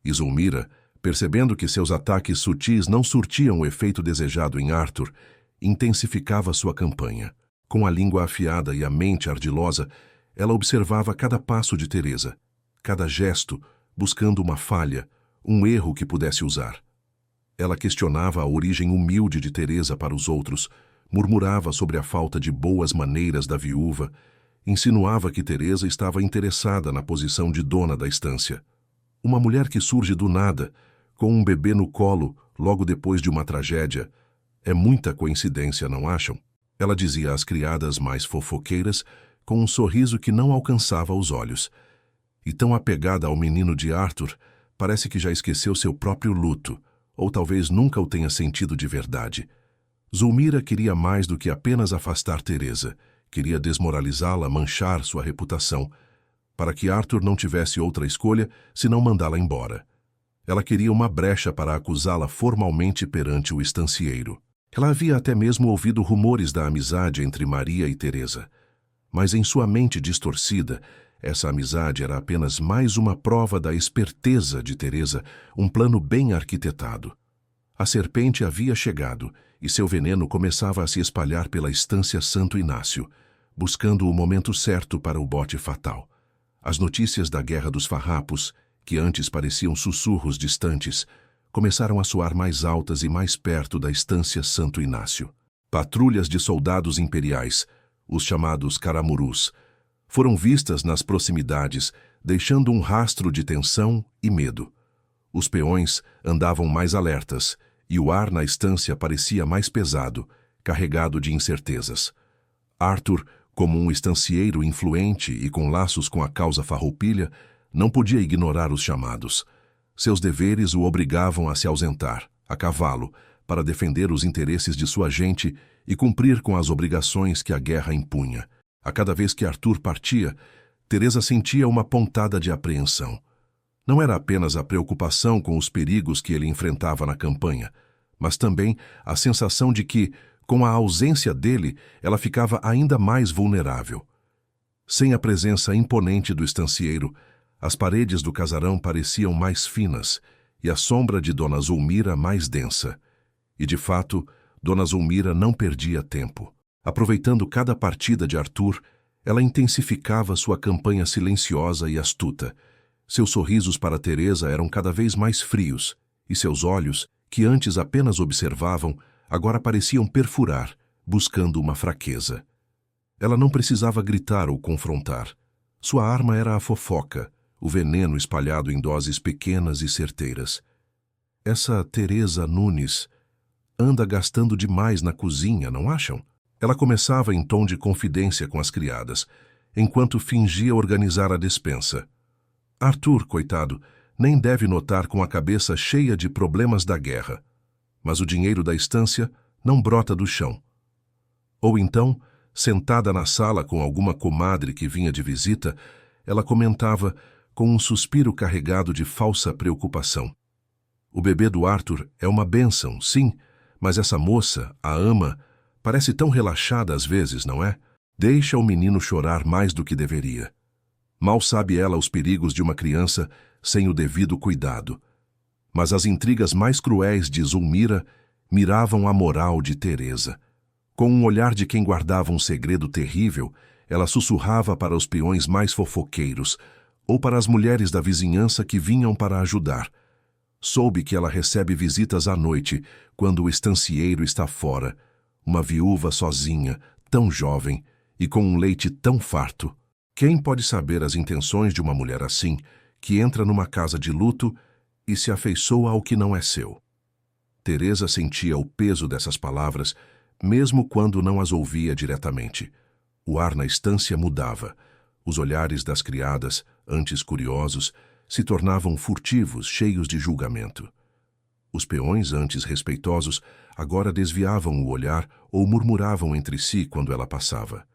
E Zulmira, percebendo que seus ataques sutis não surtiam o efeito desejado em Arthur, intensificava sua campanha. Com a língua afiada e a mente ardilosa, ela observava cada passo de Teresa, cada gesto, buscando uma falha, um erro que pudesse usar. Ela questionava a origem humilde de Teresa para os outros, murmurava sobre a falta de boas maneiras da viúva, insinuava que Teresa estava interessada na posição de dona da estância. Uma mulher que surge do nada, com um bebê no colo, logo depois de uma tragédia, é muita coincidência, não acham? Ela dizia às criadas mais fofoqueiras, com um sorriso que não alcançava os olhos. E tão apegada ao menino de Arthur, parece que já esqueceu seu próprio luto, ou talvez nunca o tenha sentido de verdade. Zulmira queria mais do que apenas afastar Teresa, queria desmoralizá-la, manchar sua reputação, para que Arthur não tivesse outra escolha senão mandá-la embora. Ela queria uma brecha para acusá-la formalmente perante o estancieiro. Ela havia até mesmo ouvido rumores da amizade entre Maria e Teresa, mas em sua mente distorcida, essa amizade era apenas mais uma prova da esperteza de Teresa, um plano bem arquitetado. A serpente havia chegado, e seu veneno começava a se espalhar pela estância Santo Inácio, buscando o momento certo para o bote fatal. As notícias da Guerra dos Farrapos, que antes pareciam sussurros distantes, começaram a soar mais altas e mais perto da estância Santo Inácio. Patrulhas de soldados imperiais, os chamados caramurus, foram vistas nas proximidades, deixando um rastro de tensão e medo. Os peões andavam mais alertas, e o ar na estância parecia mais pesado, carregado de incertezas. Arthur, como um estancieiro influente e com laços com a causa farroupilha, não podia ignorar os chamados. Seus deveres o obrigavam a se ausentar, a cavalo, para defender os interesses de sua gente e cumprir com as obrigações que a guerra impunha. A cada vez que Arthur partia, Teresa sentia uma pontada de apreensão. Não era apenas a preocupação com os perigos que ele enfrentava na campanha, mas também a sensação de que, com a ausência dele, ela ficava ainda mais vulnerável. Sem a presença imponente do estancieiro, as paredes do casarão pareciam mais finas e a sombra de Dona Zulmira mais densa. E, de fato, Dona Zulmira não perdia tempo. Aproveitando cada partida de Arthur, ela intensificava sua campanha silenciosa e astuta. Seus sorrisos para Teresa eram cada vez mais frios, e seus olhos, que antes apenas observavam, agora pareciam perfurar, buscando uma fraqueza. Ela não precisava gritar ou confrontar. Sua arma era a fofoca, o veneno espalhado em doses pequenas e certeiras. Essa Teresa Nunes anda gastando demais na cozinha, não acham? Ela começava em tom de confidência com as criadas, enquanto fingia organizar a despensa. Arthur, coitado, nem deve notar com a cabeça cheia de problemas da guerra, mas o dinheiro da estância não brota do chão. Ou então, sentada na sala com alguma comadre que vinha de visita, ela comentava com um suspiro carregado de falsa preocupação. O bebê do Arthur é uma bênção, sim, mas essa moça, a ama, parece tão relaxada às vezes, não é? Deixa o menino chorar mais do que deveria. Mal sabe ela os perigos de uma criança, sem o devido cuidado. Mas as intrigas mais cruéis de Zulmira miravam a moral de Teresa. Com um olhar de quem guardava um segredo terrível, ela sussurrava para os peões mais fofoqueiros, ou para as mulheres da vizinhança que vinham para ajudar. Soube que ela recebe visitas à noite, quando o estancieiro está fora, uma viúva sozinha, tão jovem, e com um leite tão farto. Quem pode saber as intenções de uma mulher assim, que entra numa casa de luto e se afeiçoa ao que não é seu? Teresa sentia o peso dessas palavras, mesmo quando não as ouvia diretamente. O ar na estância mudava. Os olhares das criadas, antes curiosos, se tornavam furtivos, cheios de julgamento. Os peões, antes respeitosos, agora desviavam o olhar ou murmuravam entre si quando ela passava.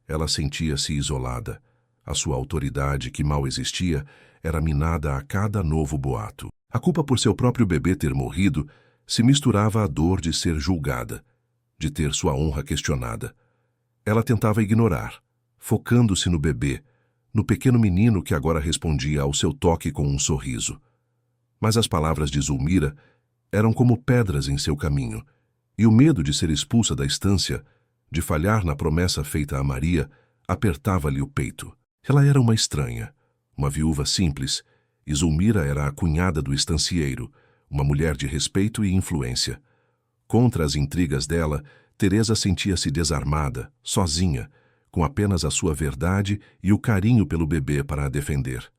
Ela sentia-se isolada. A sua autoridade, que mal existia, era minada a cada novo boato. A culpa por seu próprio bebê ter morrido se misturava à dor de ser julgada, de ter sua honra questionada. Ela tentava ignorar, focando-se no bebê, no pequeno menino que agora respondia ao seu toque com um sorriso. Mas as palavras de Zulmira eram como pedras em seu caminho, e o medo de ser expulsa da estância, de falhar na promessa feita a Maria, apertava-lhe o peito. Ela era uma estranha, uma viúva simples, e Zulmira era a cunhada do estancieiro, uma mulher de respeito e influência. Contra as intrigas dela, Teresa sentia-se desarmada, sozinha, com apenas a sua verdade e o carinho pelo bebê para a defender.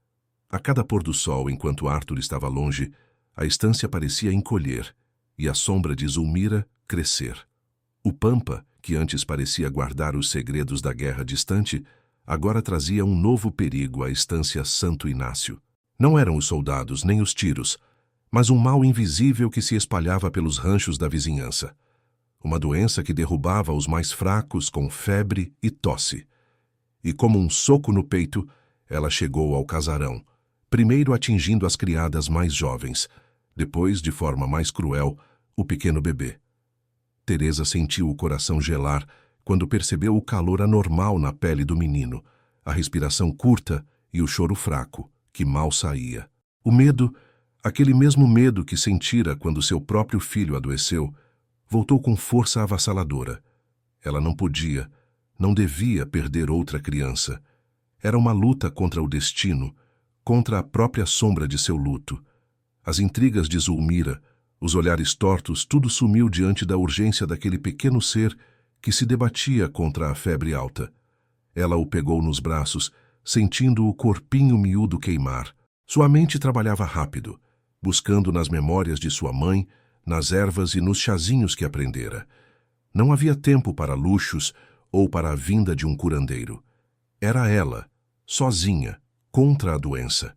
A cada pôr do sol, enquanto Arthur estava longe, a estância parecia encolher e a sombra de Zulmira crescer. O Pampa, que antes parecia guardar os segredos da guerra distante, agora trazia um novo perigo à estância Santo Inácio. Não eram os soldados nem os tiros, mas um mal invisível que se espalhava pelos ranchos da vizinhança. Uma doença que derrubava os mais fracos com febre e tosse. E como um soco no peito, ela chegou ao casarão, primeiro atingindo as criadas mais jovens, depois, de forma mais cruel, o pequeno bebê. Teresa sentiu o coração gelar quando percebeu o calor anormal na pele do menino, a respiração curta e o choro fraco, que mal saía. O medo, aquele mesmo medo que sentira quando seu próprio filho adoeceu, voltou com força avassaladora. Ela não podia, não devia perder outra criança. Era uma luta contra o destino, contra a própria sombra de seu luto. As intrigas de Zulmira, os olhares tortos, tudo sumiu diante da urgência daquele pequeno ser que se debatia contra a febre alta. Ela o pegou nos braços, sentindo o corpinho miúdo queimar. Sua mente trabalhava rápido, buscando nas memórias de sua mãe, nas ervas e nos chazinhos que aprendera. Não havia tempo para luxos ou para a vinda de um curandeiro. Era ela, sozinha, contra a doença.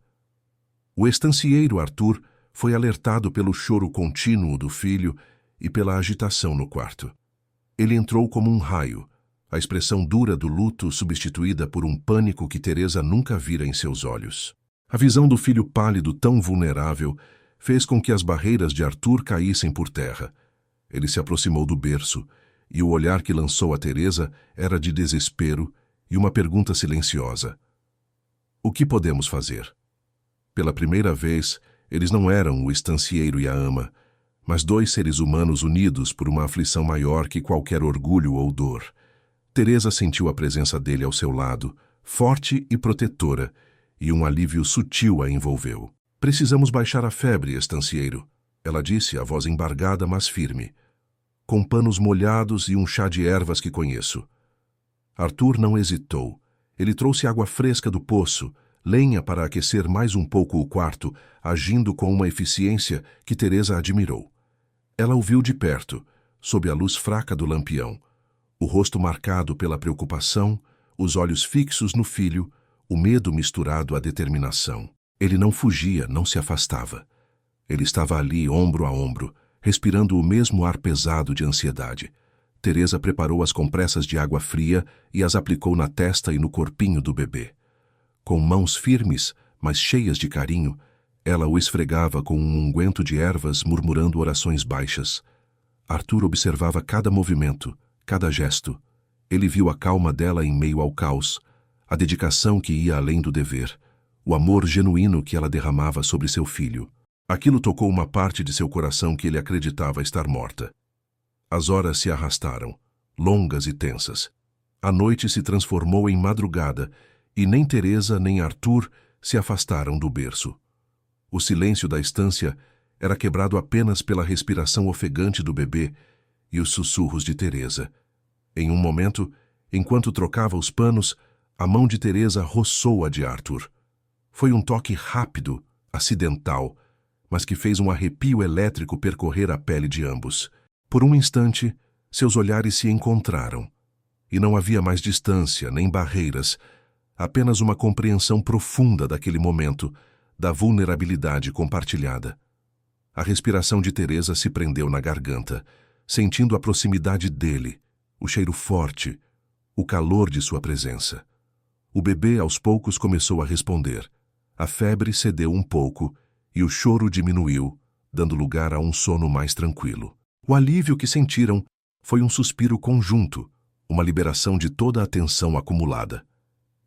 O estancieiro Arthur foi alertado pelo choro contínuo do filho e pela agitação no quarto. Ele entrou como um raio, a expressão dura do luto substituída por um pânico que Teresa nunca vira em seus olhos. A visão do filho pálido tão vulnerável fez com que as barreiras de Arthur caíssem por terra. Ele se aproximou do berço, e o olhar que lançou a Teresa era de desespero e uma pergunta silenciosa. O que podemos fazer? Pela primeira vez, eles não eram o estancieiro e a ama, mas dois seres humanos unidos por uma aflição maior que qualquer orgulho ou dor. Teresa sentiu a presença dele ao seu lado, forte e protetora, e um alívio sutil a envolveu. Precisamos baixar a febre, estancieiro, ela disse, a voz embargada, mas firme. Com panos molhados e um chá de ervas que conheço. Arthur não hesitou. Ele trouxe água fresca do poço, lenha para aquecer mais um pouco o quarto, agindo com uma eficiência que Teresa admirou. Ela o viu de perto, sob a luz fraca do lampião, o rosto marcado pela preocupação, os olhos fixos no filho, o medo misturado à determinação. Ele não fugia, não se afastava. Ele estava ali, ombro a ombro, respirando o mesmo ar pesado de ansiedade. Teresa preparou as compressas de água fria e as aplicou na testa e no corpinho do bebê. Com mãos firmes, mas cheias de carinho, ela o esfregava com um unguento de ervas, murmurando orações baixas. Arthur observava cada movimento, cada gesto. Ele viu a calma dela em meio ao caos, a dedicação que ia além do dever, o amor genuíno que ela derramava sobre seu filho. Aquilo tocou uma parte de seu coração que ele acreditava estar morta. As horas se arrastaram, longas e tensas. A noite se transformou em madrugada e nem Teresa nem Arthur se afastaram do berço. O silêncio da estância era quebrado apenas pela respiração ofegante do bebê e os sussurros de Teresa. Em um momento, enquanto trocava os panos, a mão de Teresa roçou a de Arthur. Foi um toque rápido, acidental, mas que fez um arrepio elétrico percorrer a pele de ambos. Por um instante, seus olhares se encontraram. E não havia mais distância, nem barreiras, apenas uma compreensão profunda daquele momento, da vulnerabilidade compartilhada. A respiração de Teresa se prendeu na garganta, sentindo a proximidade dele, o cheiro forte, o calor de sua presença. O bebê aos poucos começou a responder. A febre cedeu um pouco e o choro diminuiu, dando lugar a um sono mais tranquilo. O alívio que sentiram foi um suspiro conjunto, uma liberação de toda a tensão acumulada.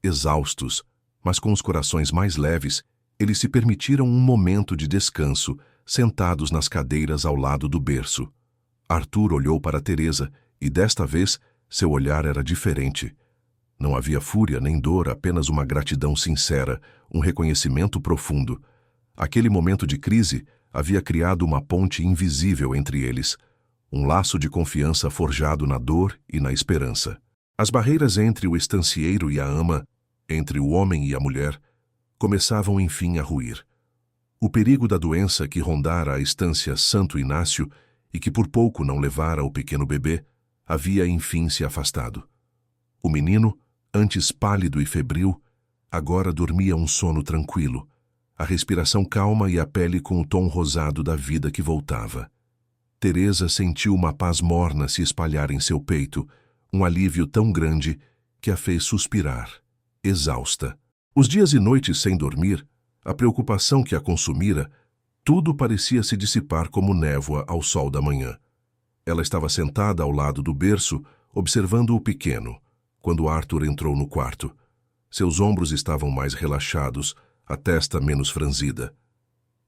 Exaustos, mas com os corações mais leves, eles se permitiram um momento de descanso, sentados nas cadeiras ao lado do berço. Arthur olhou para Teresa e, desta vez, seu olhar era diferente. Não havia fúria nem dor, apenas uma gratidão sincera, um reconhecimento profundo. Aquele momento de crise havia criado uma ponte invisível entre eles, um laço de confiança forjado na dor e na esperança. As barreiras entre o estancieiro e a ama, entre o homem e a mulher, começavam enfim a ruir. O perigo da doença que rondara a estância Santo Inácio e que por pouco não levara o pequeno bebê, havia enfim se afastado. O menino, antes pálido e febril, agora dormia um sono tranquilo, a respiração calma e a pele com o tom rosado da vida que voltava. Teresa sentiu uma paz morna se espalhar em seu peito, um alívio tão grande que a fez suspirar, exausta. Os dias e noites sem dormir, a preocupação que a consumira, tudo parecia se dissipar como névoa ao sol da manhã. Ela estava sentada ao lado do berço, observando o pequeno, quando Arthur entrou no quarto. Seus ombros estavam mais relaxados, a testa menos franzida.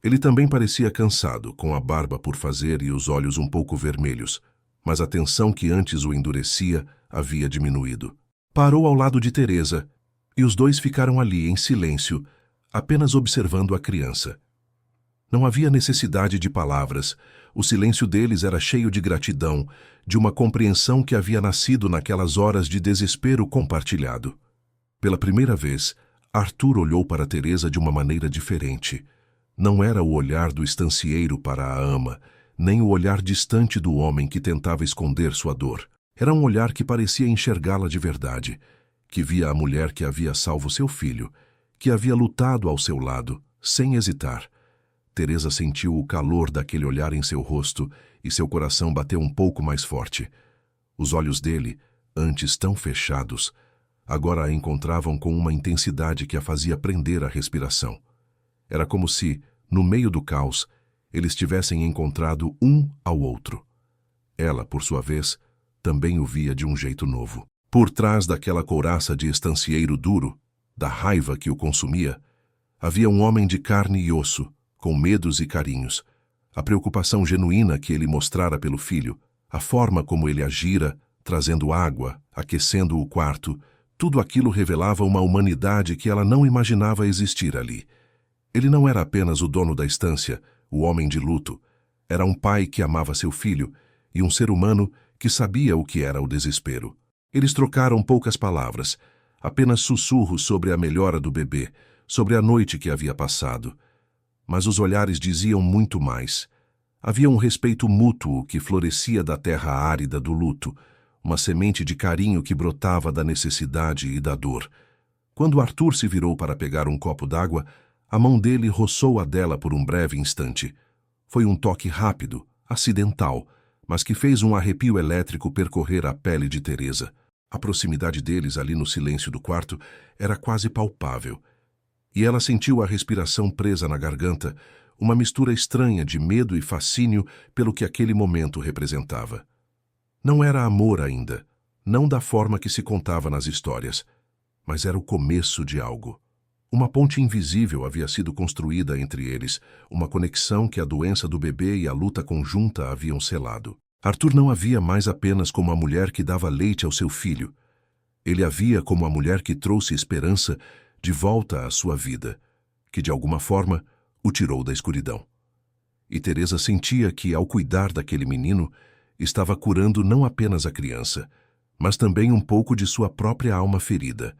Ele também parecia cansado, com a barba por fazer e os olhos um pouco vermelhos, mas a tensão que antes o endurecia havia diminuído. Parou ao lado de Teresa, e os dois ficaram ali em silêncio, apenas observando a criança. Não havia necessidade de palavras. O silêncio deles era cheio de gratidão, de uma compreensão que havia nascido naquelas horas de desespero compartilhado. Pela primeira vez, Arthur olhou para Teresa de uma maneira diferente. Não era o olhar do estancieiro para a ama, nem o olhar distante do homem que tentava esconder sua dor. Era um olhar que parecia enxergá-la de verdade, que via a mulher que havia salvo seu filho, que havia lutado ao seu lado, sem hesitar. Teresa sentiu o calor daquele olhar em seu rosto e seu coração bateu um pouco mais forte. Os olhos dele, antes tão fechados, agora a encontravam com uma intensidade que a fazia prender a respiração. Era como se, no meio do caos, eles tivessem encontrado um ao outro. Ela, por sua vez, também o via de um jeito novo. Por trás daquela couraça de estancieiro duro, da raiva que o consumia, havia um homem de carne e osso, com medos e carinhos, a preocupação genuína que ele mostrara pelo filho, a forma como ele agira, trazendo água, aquecendo o quarto, tudo aquilo revelava uma humanidade que ela não imaginava existir ali. Ele não era apenas o dono da estância, o homem de luto. Era um pai que amava seu filho e um ser humano que sabia o que era o desespero. Eles trocaram poucas palavras, apenas sussurros sobre a melhora do bebê, sobre a noite que havia passado. Mas os olhares diziam muito mais. Havia um respeito mútuo que florescia da terra árida do luto, uma semente de carinho que brotava da necessidade e da dor. Quando Arthur se virou para pegar um copo d'água, a mão dele roçou a dela por um breve instante. Foi um toque rápido, acidental, mas que fez um arrepio elétrico percorrer a pele de Teresa. A proximidade deles ali no silêncio do quarto era quase palpável. E ela sentiu a respiração presa na garganta, uma mistura estranha de medo e fascínio pelo que aquele momento representava. Não era amor ainda, não da forma que se contava nas histórias, mas era o começo de algo. Uma ponte invisível havia sido construída entre eles, uma conexão que a doença do bebê e a luta conjunta haviam selado. Arthur não havia mais apenas como a mulher que dava leite ao seu filho. Ele havia como a mulher que trouxe esperança de volta à sua vida, que de alguma forma o tirou da escuridão. E Teresa sentia que, ao cuidar daquele menino, estava curando não apenas a criança, mas também um pouco de sua própria alma ferida.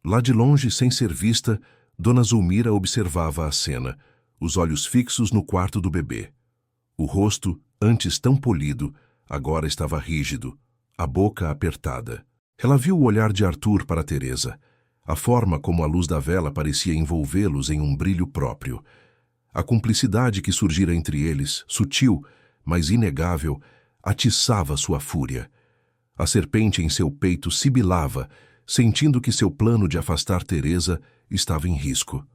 Lá de longe, sem ser vista, Dona Zulmira observava a cena, os olhos fixos no quarto do bebê. O rosto, antes tão polido, agora estava rígido, a boca apertada. Ela viu o olhar de Arthur para Teresa, a forma como a luz da vela parecia envolvê-los em um brilho próprio. A cumplicidade que surgira entre eles, sutil, mas inegável, atiçava sua fúria. A serpente em seu peito sibilava, sentindo que seu plano de afastar Teresa estava em risco.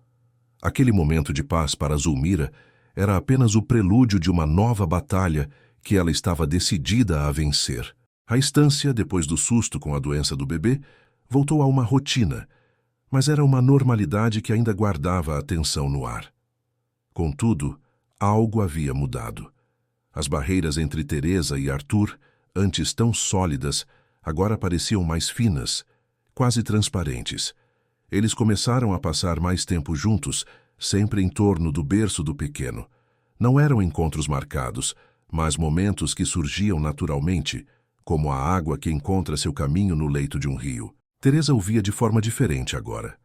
Aquele momento de paz para Zulmira era apenas o prelúdio de uma nova batalha que ela estava decidida a vencer. A estância, depois do susto com a doença do bebê, voltou a uma rotina, mas era uma normalidade que ainda guardava a tensão no ar. Contudo, algo havia mudado. As barreiras entre Teresa e Arthur, antes tão sólidas, agora pareciam mais finas, quase transparentes. Eles começaram a passar mais tempo juntos, sempre em torno do berço do pequeno. Não eram encontros marcados, mas momentos que surgiam naturalmente, como a água que encontra seu caminho no leito de um rio. Teresa o via de forma diferente agora.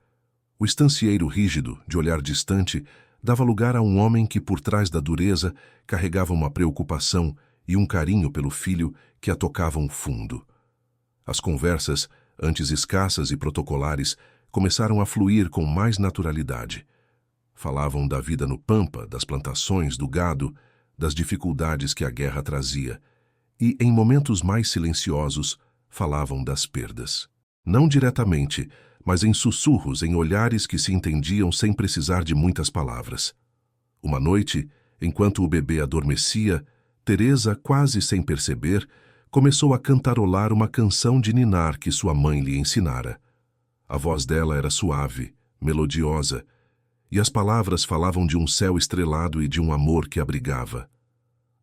O estancieiro rígido, de olhar distante, dava lugar a um homem que, por trás da dureza, carregava uma preocupação e um carinho pelo filho que a tocavam fundo. As conversas, antes escassas e protocolares, começaram a fluir com mais naturalidade. Falavam da vida no Pampa, das plantações, do gado, das dificuldades que a guerra trazia, e, em momentos mais silenciosos, falavam das perdas. Não diretamente, mas em sussurros, em olhares que se entendiam sem precisar de muitas palavras. Uma noite, enquanto o bebê adormecia, Teresa, quase sem perceber, começou a cantarolar uma canção de ninar que sua mãe lhe ensinara. A voz dela era suave, melodiosa, e as palavras falavam de um céu estrelado e de um amor que abrigava.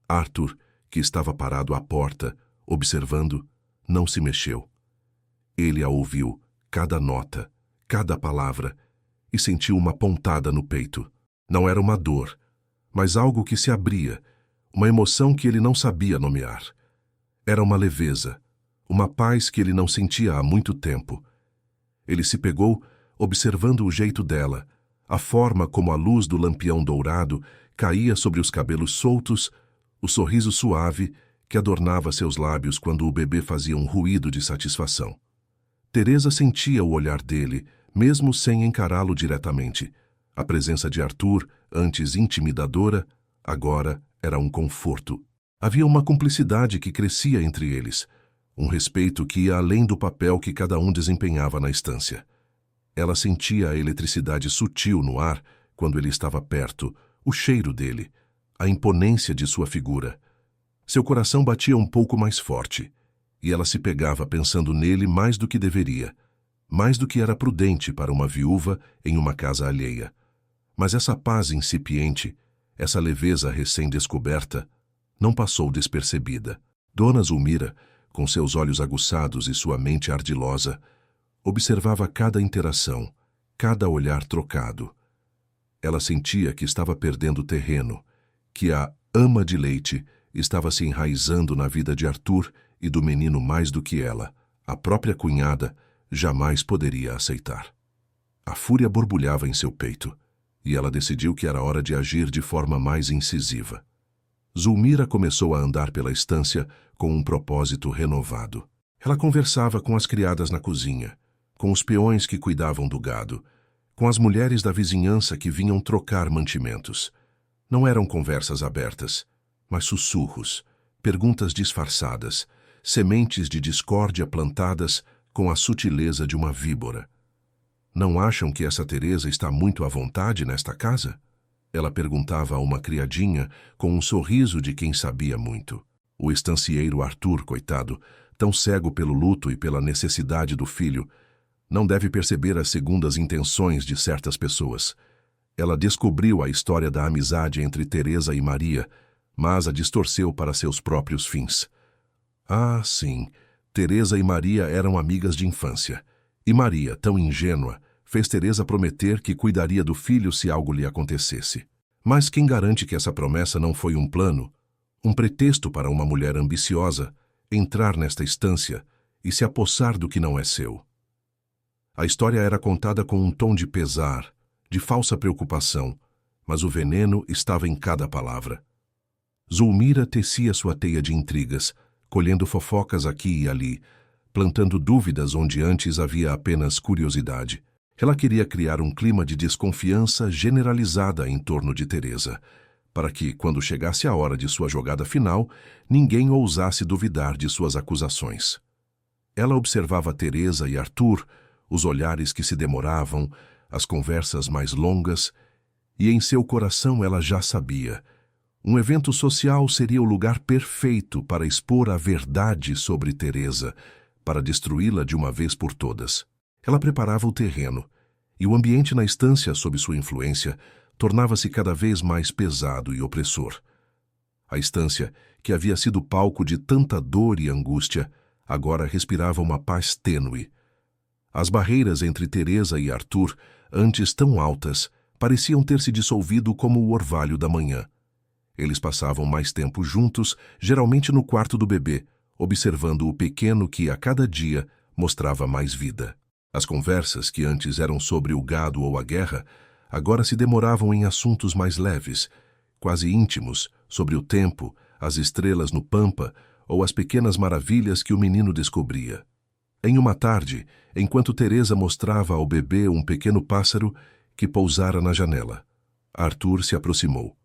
Arthur, que estava parado à porta, observando, não se mexeu. Ele a ouviu, cada nota, cada palavra, e sentiu uma pontada no peito. Não era uma dor, mas algo que se abria, uma emoção que ele não sabia nomear. Era uma leveza, uma paz que ele não sentia há muito tempo. Ele se pegou, observando o jeito dela, a forma como a luz do lampião dourado caía sobre os cabelos soltos, o sorriso suave que adornava seus lábios quando o bebê fazia um ruído de satisfação. Teresa sentia o olhar dele, mesmo sem encará-lo diretamente. A presença de Arthur, antes intimidadora, agora era um conforto. Havia uma cumplicidade que crescia entre eles, um respeito que ia além do papel que cada um desempenhava na estância. Ela sentia a eletricidade sutil no ar quando ele estava perto, o cheiro dele, a imponência de sua figura. Seu coração batia um pouco mais forte, e ela se pegava pensando nele mais do que deveria, mais do que era prudente para uma viúva em uma casa alheia. Mas essa paz incipiente, essa leveza recém-descoberta, não passou despercebida. Dona Zulmira, com seus olhos aguçados e sua mente ardilosa, observava cada interação, cada olhar trocado. Ela sentia que estava perdendo terreno, que a ama de leite estava se enraizando na vida de Arthur e do menino mais do que ela, a própria cunhada, jamais poderia aceitar. A fúria borbulhava em seu peito, e ela decidiu que era hora de agir de forma mais incisiva. Zulmira começou a andar pela estância com um propósito renovado. Ela conversava com as criadas na cozinha, com os peões que cuidavam do gado, com as mulheres da vizinhança que vinham trocar mantimentos. Não eram conversas abertas, mas sussurros, perguntas disfarçadas, sementes de discórdia plantadas com a sutileza de uma víbora. Não acham que essa Teresa está muito à vontade nesta casa? Ela perguntava a uma criadinha com um sorriso de quem sabia muito. O estancieiro Arthur, coitado, tão cego pelo luto e pela necessidade do filho, Não deve perceber as segundas intenções de certas pessoas. Ela descobriu a história da amizade entre Teresa e Maria, mas a distorceu para seus próprios fins. Ah, sim, Teresa e Maria eram amigas de infância. E Maria, tão ingênua, fez Teresa prometer que cuidaria do filho se algo lhe acontecesse. Mas quem garante que essa promessa não foi um plano, um pretexto para uma mulher ambiciosa entrar nesta estância e se apossar do que não é seu? A história era contada com um tom de pesar, de falsa preocupação, mas o veneno estava em cada palavra. Zulmira tecia sua teia de intrigas, colhendo fofocas aqui e ali, plantando dúvidas onde antes havia apenas curiosidade. Ela queria criar um clima de desconfiança generalizada em torno de Teresa, para que, quando chegasse a hora de sua jogada final, ninguém ousasse duvidar de suas acusações. Ela observava Teresa e Arthur, os olhares que se demoravam, as conversas mais longas, e em seu coração ela já sabia. Um evento social seria o lugar perfeito para expor a verdade sobre Teresa, para destruí-la de uma vez por todas. Ela preparava o terreno, e o ambiente na estância sob sua influência tornava-se cada vez mais pesado e opressor. A estância, que havia sido palco de tanta dor e angústia, agora respirava uma paz tênue. As barreiras entre Teresa e Arthur, antes tão altas, pareciam ter se dissolvido como o orvalho da manhã. Eles passavam mais tempo juntos, geralmente no quarto do bebê, observando o pequeno que, a cada dia, mostrava mais vida. As conversas, que antes eram sobre o gado ou a guerra, agora se demoravam em assuntos mais leves, quase íntimos, sobre o tempo, as estrelas no pampa ou as pequenas maravilhas que o menino descobria. Em uma tarde, enquanto Teresa mostrava ao bebê um pequeno pássaro que pousara na janela, Arthur se aproximou.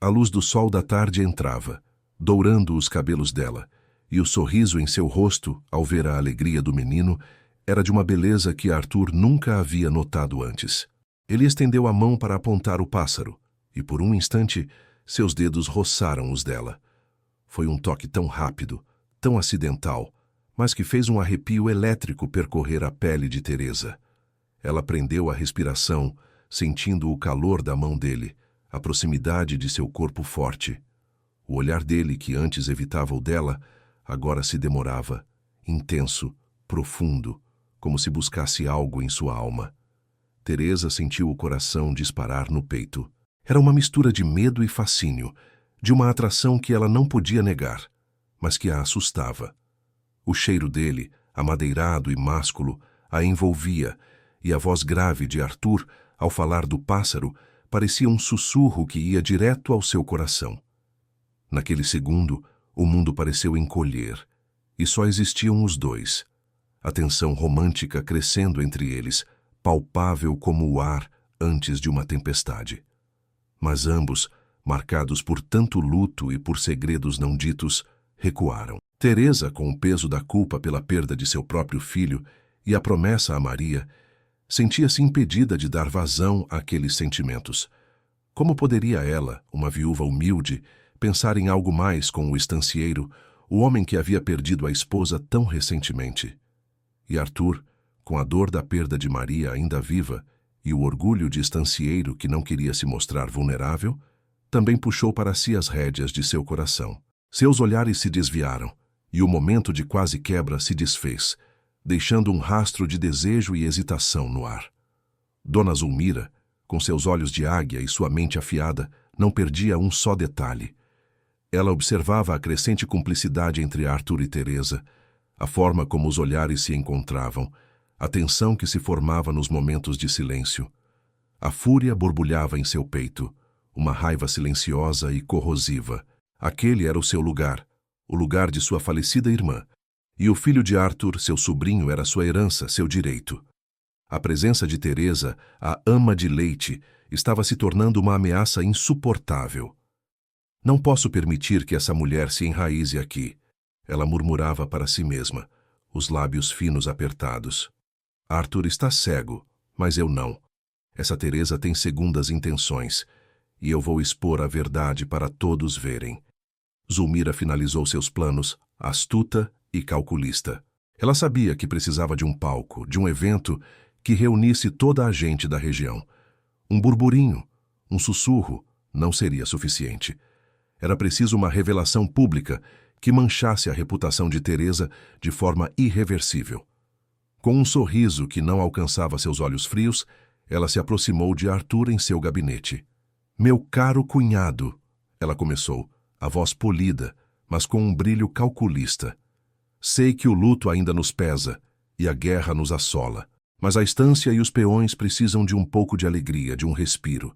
A luz do sol da tarde entrava, dourando os cabelos dela, e o sorriso em seu rosto, ao ver a alegria do menino, era de uma beleza que Arthur nunca havia notado antes. Ele estendeu a mão para apontar o pássaro, e por um instante, seus dedos roçaram os dela. Foi um toque tão rápido, tão acidental, mas que fez um arrepio elétrico percorrer a pele de Teresa. Ela prendeu a respiração, sentindo o calor da mão dele, a proximidade de seu corpo forte. O olhar dele, que antes evitava o dela, agora se demorava, intenso, profundo, como se buscasse algo em sua alma. Teresa sentiu o coração disparar no peito. Era uma mistura de medo e fascínio, de uma atração que ela não podia negar, mas que a assustava. O cheiro dele, amadeirado e másculo, a envolvia, e a voz grave de Arthur, ao falar do pássaro, parecia um sussurro que ia direto ao seu coração. Naquele segundo, o mundo pareceu encolher, e só existiam os dois. A tensão romântica crescendo entre eles, palpável como o ar antes de uma tempestade. Mas ambos, marcados por tanto luto e por segredos não ditos, recuaram. Teresa, com o peso da culpa pela perda de seu próprio filho e a promessa a Maria, sentia-se impedida de dar vazão àqueles sentimentos. Como poderia ela, uma viúva humilde, pensar em algo mais com o estancieiro, o homem que havia perdido a esposa tão recentemente? E Arthur, com a dor da perda de Maria ainda viva e o orgulho de estancieiro que não queria se mostrar vulnerável, também puxou para si as rédeas de seu coração. Seus olhares se desviaram, e o momento de quase quebra se desfez, deixando um rastro de desejo e hesitação no ar. Dona Zulmira, com seus olhos de águia e sua mente afiada, não perdia um só detalhe. Ela observava a crescente cumplicidade entre Arthur e Teresa, a forma como os olhares se encontravam, a tensão que se formava nos momentos de silêncio. A fúria borbulhava em seu peito, uma raiva silenciosa e corrosiva. Aquele era o seu lugar, o lugar de sua falecida irmã, e o filho de Arthur, seu sobrinho, era sua herança, seu direito. A presença de Teresa, a ama de leite, estava se tornando uma ameaça insuportável. Não posso permitir que essa mulher se enraize aqui, ela murmurava para si mesma, os lábios finos apertados. Arthur está cego, mas eu não. Essa Teresa tem segundas intenções, e eu vou expor a verdade para todos verem. Zulmira finalizou seus planos, astuta e calculista. Ela sabia que precisava de um palco, de um evento que reunisse toda a gente da região. Um burburinho, um sussurro não seria suficiente. Era preciso uma revelação pública que manchasse a reputação de Teresa de forma irreversível. Com um sorriso que não alcançava seus olhos frios, ela se aproximou de Arthur em seu gabinete. "Meu caro cunhado", ela começou, a voz polida, mas com um brilho calculista. "Sei que o luto ainda nos pesa e a guerra nos assola, mas a estância e os peões precisam de um pouco de alegria, de um respiro.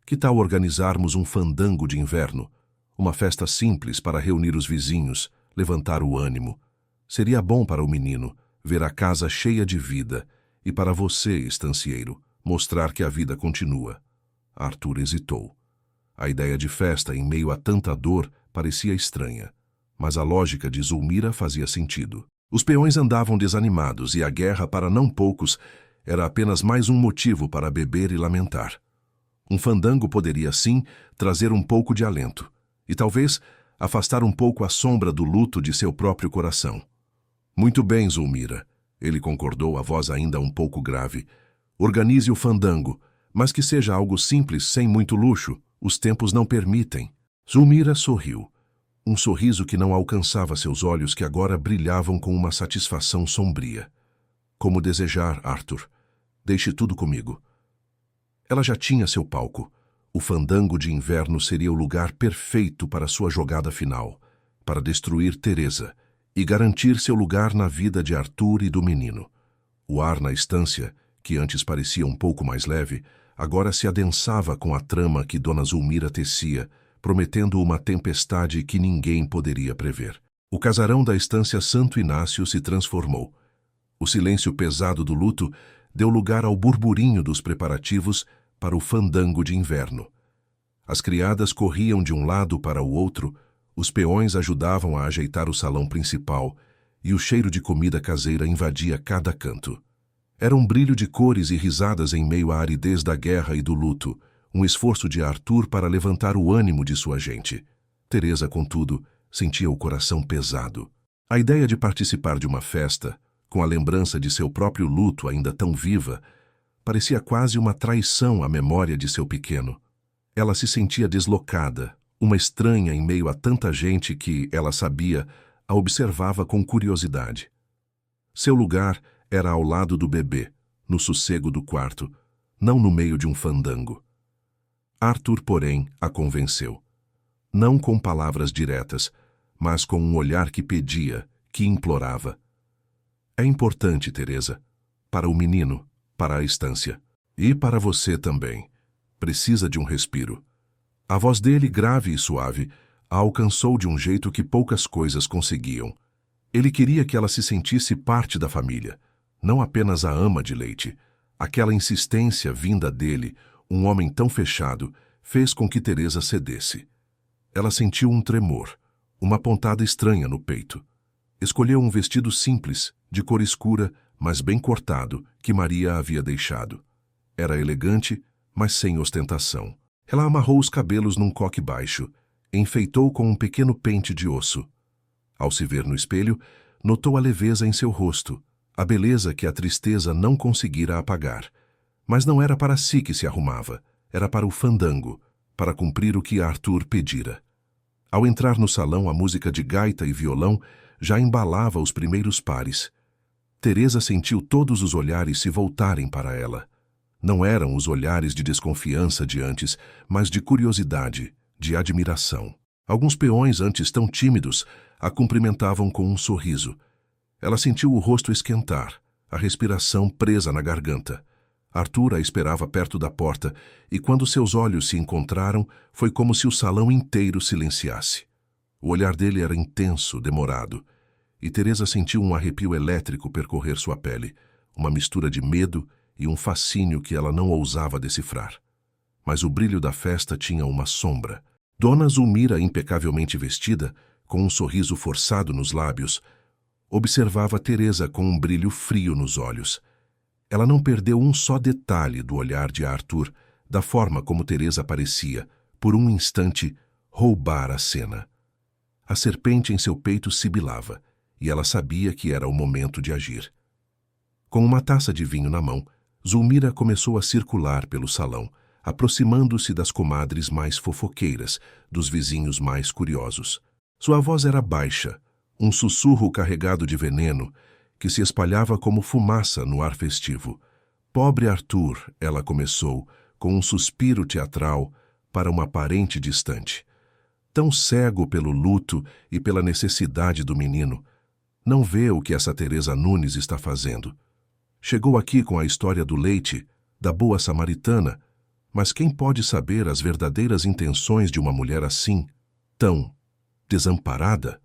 Que tal organizarmos um fandango de inverno? Uma festa simples para reunir os vizinhos, levantar o ânimo. Seria bom para o menino ver a casa cheia de vida e para você, estancieiro, mostrar que a vida continua." Arthur hesitou. A ideia de festa em meio a tanta dor parecia estranha, mas a lógica de Zulmira fazia sentido. Os peões andavam desanimados e a guerra, para não poucos, era apenas mais um motivo para beber e lamentar. Um fandango poderia, sim, trazer um pouco de alento e talvez afastar um pouco a sombra do luto de seu próprio coração. "Muito bem, Zulmira", ele concordou, a voz ainda um pouco grave. "Organize o fandango, mas que seja algo simples, sem muito luxo. Os tempos não permitem." Zulmira sorriu. Um sorriso que não alcançava seus olhos, que agora brilhavam com uma satisfação sombria. "Como desejar, Arthur. Deixe tudo comigo." Ela já tinha seu palco. O fandango de inverno seria o lugar perfeito para sua jogada final, para destruir Teresa e garantir seu lugar na vida de Arthur e do menino. O ar na estância, que antes parecia um pouco mais leve, agora se adensava com a trama que Dona Zulmira tecia, prometendo uma tempestade que ninguém poderia prever. O casarão da estância Santo Inácio se transformou. O silêncio pesado do luto deu lugar ao burburinho dos preparativos para o fandango de inverno. As criadas corriam de um lado para o outro, os peões ajudavam a ajeitar o salão principal e o cheiro de comida caseira invadia cada canto. Era um brilho de cores e risadas em meio à aridez da guerra e do luto, um esforço de Arthur para levantar o ânimo de sua gente. Teresa, contudo, sentia o coração pesado. A ideia de participar de uma festa, com a lembrança de seu próprio luto ainda tão viva, parecia quase uma traição à memória de seu pequeno. Ela se sentia deslocada, uma estranha em meio a tanta gente que, ela sabia, a observava com curiosidade. Seu lugar era ao lado do bebê, no sossego do quarto, não no meio de um fandango. Arthur, porém, a convenceu. Não com palavras diretas, mas com um olhar que pedia, que implorava. "É importante, Teresa, para o menino, para a estância. E para você também. Precisa de um respiro." A voz dele, grave e suave, a alcançou de um jeito que poucas coisas conseguiam. Ele queria que ela se sentisse parte da família, não apenas a ama de leite. Aquela insistência vinda dele, um homem tão fechado, fez com que Teresa cedesse. Ela sentiu um tremor, uma pontada estranha no peito. Escolheu um vestido simples, de cor escura, mas bem cortado, que Maria havia deixado. Era elegante, mas sem ostentação. Ela amarrou os cabelos num coque baixo, enfeitou com um pequeno pente de osso. Ao se ver no espelho, notou a leveza em seu rosto, a beleza que a tristeza não conseguira apagar. Mas não era para si que se arrumava, era para o fandango, para cumprir o que Arthur pedira. Ao entrar no salão, a música de gaita e violão já embalava os primeiros pares. Teresa sentiu todos os olhares se voltarem para ela. Não eram os olhares de desconfiança de antes, mas de curiosidade, de admiração. Alguns peões, antes tão tímidos, a cumprimentavam com um sorriso. Ela sentiu o rosto esquentar, a respiração presa na garganta. Arthur a esperava perto da porta, e quando seus olhos se encontraram, foi como se o salão inteiro silenciasse. O olhar dele era intenso, demorado, e Teresa sentiu um arrepio elétrico percorrer sua pele, uma mistura de medo e um fascínio que ela não ousava decifrar. Mas o brilho da festa tinha uma sombra. Dona Zulmira, impecavelmente vestida, com um sorriso forçado nos lábios, observava Teresa com um brilho frio nos olhos. Ela não perdeu um só detalhe do olhar de Arthur, da forma como Teresa parecia, por um instante, roubar a cena. A serpente em seu peito sibilava, e ela sabia que era o momento de agir. Com uma taça de vinho na mão, Zulmira começou a circular pelo salão, aproximando-se das comadres mais fofoqueiras, dos vizinhos mais curiosos. Sua voz era baixa, um sussurro carregado de veneno, que se espalhava como fumaça no ar festivo. Pobre Arthur, ela começou, com um suspiro teatral, para uma parente distante. Tão cego pelo luto e pela necessidade do menino, não vê o que essa Teresa Nunes está fazendo. Chegou aqui com a história do leite, da boa samaritana, mas quem pode saber as verdadeiras intenções de uma mulher assim, tão desamparada,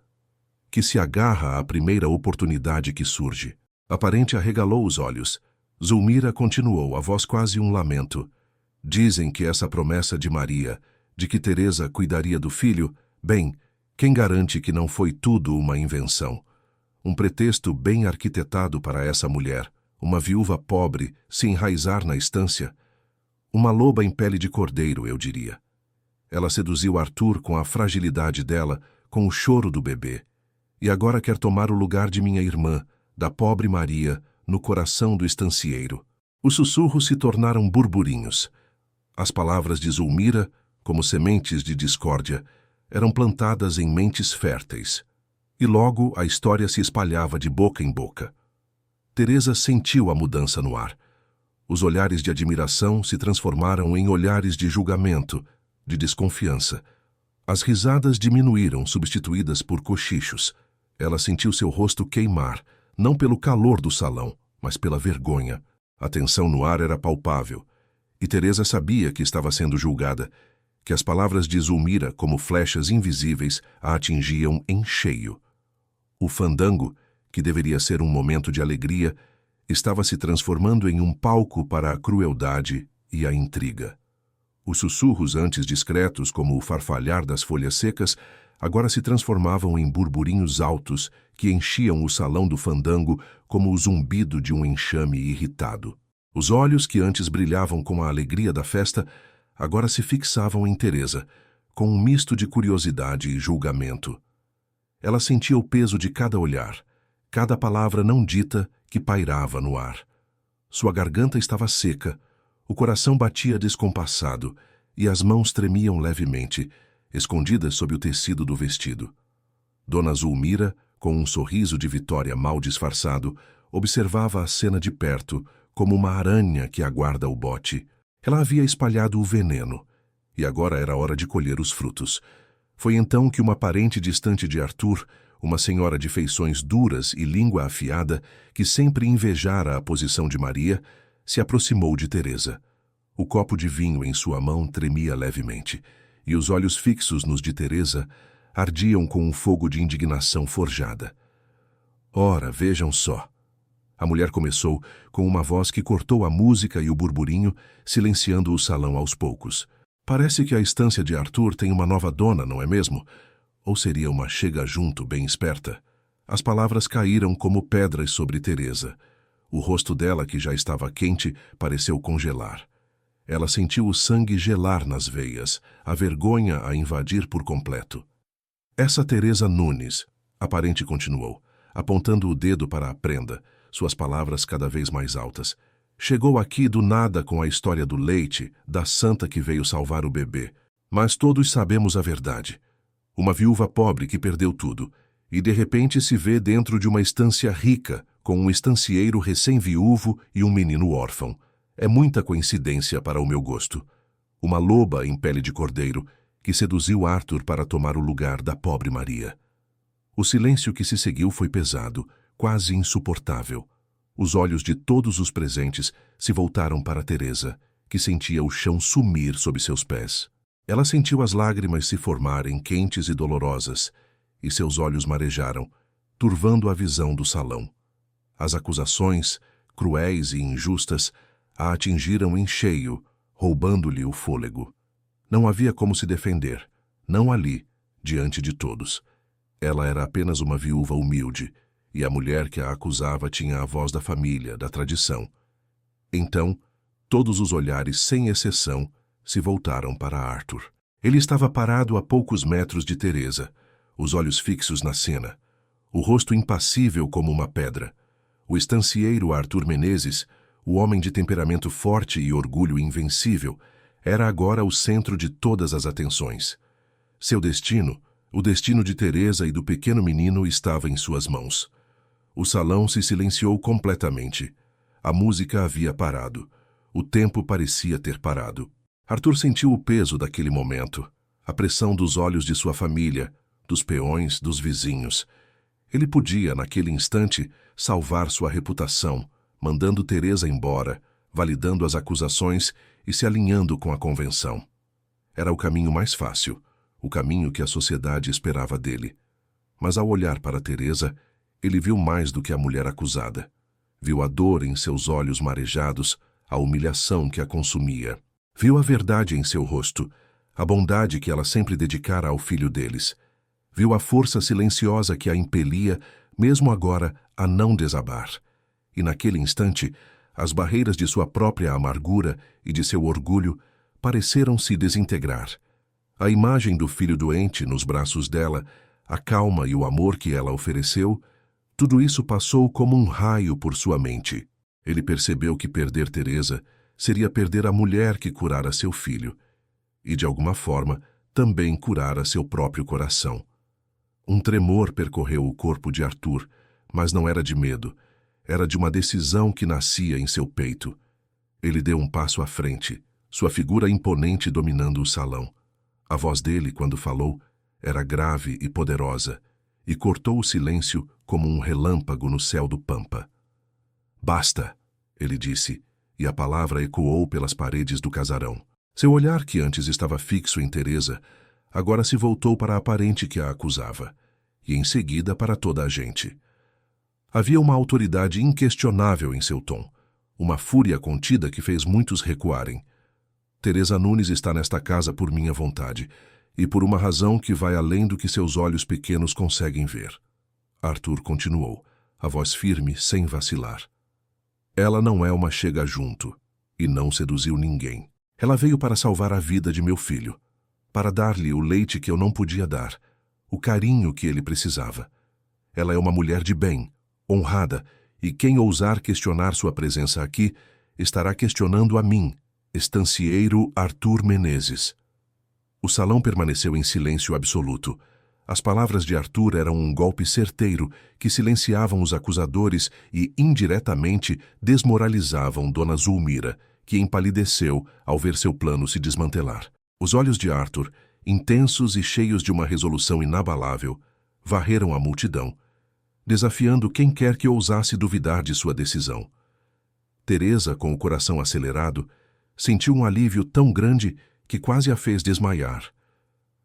que se agarra à primeira oportunidade que surge? A parente arregalou os olhos. Zulmira continuou, a voz quase um lamento. Dizem que essa promessa de Maria, de que Teresa cuidaria do filho, bem, quem garante que não foi tudo uma invenção? Um pretexto bem arquitetado para essa mulher, uma viúva pobre, se enraizar na estância. Uma loba em pele de cordeiro, eu diria. Ela seduziu Arthur com a fragilidade dela, com o choro do bebê. E agora quer tomar o lugar de minha irmã, da pobre Maria, no coração do estancieiro. Os sussurros se tornaram burburinhos. As palavras de Zulmira, como sementes de discórdia, eram plantadas em mentes férteis. E logo a história se espalhava de boca em boca. Teresa sentiu a mudança no ar. Os olhares de admiração se transformaram em olhares de julgamento, de desconfiança. As risadas diminuíram, substituídas por cochichos. Ela sentiu seu rosto queimar, não pelo calor do salão, mas pela vergonha. A tensão no ar era palpável. E Teresa sabia que estava sendo julgada, que as palavras de Zulmira, como flechas invisíveis, a atingiam em cheio. O fandango, que deveria ser um momento de alegria, estava se transformando em um palco para a crueldade e a intriga. Os sussurros antes discretos, como o farfalhar das folhas secas, agora se transformavam em burburinhos altos que enchiam o salão do fandango como o zumbido de um enxame irritado. Os olhos que antes brilhavam com a alegria da festa, agora se fixavam em Teresa, com um misto de curiosidade e julgamento. Ela sentia o peso de cada olhar, cada palavra não dita que pairava no ar. Sua garganta estava seca, o coração batia descompassado e as mãos tremiam levemente, escondidas sob o tecido do vestido. Dona Zulmira, com um sorriso de vitória mal disfarçado, observava a cena de perto, como uma aranha que aguarda o bote. Ela havia espalhado o veneno, e agora era hora de colher os frutos. Foi então que uma parente distante de Arthur, uma senhora de feições duras e língua afiada, que sempre invejara a posição de Maria, se aproximou de Teresa. O copo de vinho em sua mão tremia levemente, e os olhos fixos nos de Teresa ardiam com um fogo de indignação forjada. Ora, vejam só. A mulher começou com uma voz que cortou a música e o burburinho, silenciando o salão aos poucos. Parece que a estância de Arthur tem uma nova dona, não é mesmo? Ou seria uma chega-junto bem esperta? As palavras caíram como pedras sobre Teresa. O rosto dela, que já estava quente, pareceu congelar. Ela sentiu o sangue gelar nas veias, a vergonha a invadir por completo. Essa Teresa Nunes, a parente continuou, apontando o dedo para a prenda, suas palavras cada vez mais altas. Chegou aqui do nada com a história do leite, da santa que veio salvar o bebê. Mas todos sabemos a verdade. Uma viúva pobre que perdeu tudo, e de repente se vê dentro de uma estância rica, com um estancieiro recém-viúvo e um menino órfão. É muita coincidência para o meu gosto. Uma loba em pele de cordeiro, que seduziu Arthur para tomar o lugar da pobre Maria. O silêncio que se seguiu foi pesado, quase insuportável. Os olhos de todos os presentes se voltaram para Teresa, que sentia o chão sumir sob seus pés. Ela sentiu as lágrimas se formarem quentes e dolorosas, e seus olhos marejaram, turvando a visão do salão. As acusações, cruéis e injustas, a atingiram em cheio, roubando-lhe o fôlego. Não havia como se defender, não ali, diante de todos. Ela era apenas uma viúva humilde, e a mulher que a acusava tinha a voz da família, da tradição. Então, todos os olhares, sem exceção, se voltaram para Arthur. Ele estava parado a poucos metros de Teresa, os olhos fixos na cena. o rosto impassível como uma pedra. O estancieiro Arthur Menezes, o homem de temperamento forte e orgulho invencível, era agora o centro de todas as atenções. Seu destino, o destino de Teresa e do pequeno menino, estava em suas mãos. O salão se silenciou completamente. A música havia parado. O tempo parecia ter parado. Arthur sentiu o peso daquele momento, a pressão dos olhos de sua família, dos peões, dos vizinhos. Ele podia, naquele instante, salvar sua reputação, mandando Teresa embora, validando as acusações e se alinhando com a convenção. Era o caminho mais fácil, o caminho que a sociedade esperava dele. Mas ao olhar para Teresa, ele viu mais do que a mulher acusada. Viu a dor em seus olhos marejados, a humilhação que a consumia. Viu a verdade em seu rosto, a bondade que ela sempre dedicara ao filho deles. Viu a força silenciosa que a impelia, mesmo agora, a não desabar. E naquele instante, as barreiras de sua própria amargura e de seu orgulho pareceram se desintegrar. A imagem do filho doente nos braços dela, a calma e o amor que ela ofereceu, tudo isso passou como um raio por sua mente. Ele percebeu que perder Teresa seria perder a mulher que curara seu filho, e de alguma forma também curara seu próprio coração. Um tremor percorreu o corpo de Arthur, mas não era de medo, era de uma decisão que nascia em seu peito. Ele deu um passo à frente, sua figura imponente dominando o salão. A voz dele, quando falou, era grave e poderosa, e cortou o silêncio como um relâmpago no céu do Pampa. "Basta", ele disse, e a palavra ecoou pelas paredes do casarão. Seu olhar, que antes estava fixo em Teresa, agora se voltou para a parente que a acusava, e em seguida para toda a gente. Havia uma autoridade inquestionável em seu tom, uma fúria contida que fez muitos recuarem. "Teresa Nunes está nesta casa por minha vontade, e por uma razão que vai além do que seus olhos pequenos conseguem ver." Arthur continuou, a voz firme, sem vacilar. "Ela não é uma chega-junto, e não seduziu ninguém. Ela veio para salvar a vida de meu filho, para dar-lhe o leite que eu não podia dar, o carinho que ele precisava. Ela é uma mulher de bem, honrada, e quem ousar questionar sua presença aqui, estará questionando a mim, estancieiro Arthur Menezes." O salão permaneceu em silêncio absoluto. As palavras de Arthur eram um golpe certeiro que silenciavam os acusadores e, indiretamente, desmoralizavam Dona Zulmira, que empalideceu ao ver seu plano se desmantelar. Os olhos de Arthur, intensos e cheios de uma resolução inabalável, varreram a multidão, desafiando quem quer que ousasse duvidar de sua decisão. Teresa, com o coração acelerado, sentiu um alívio tão grande que quase a fez desmaiar.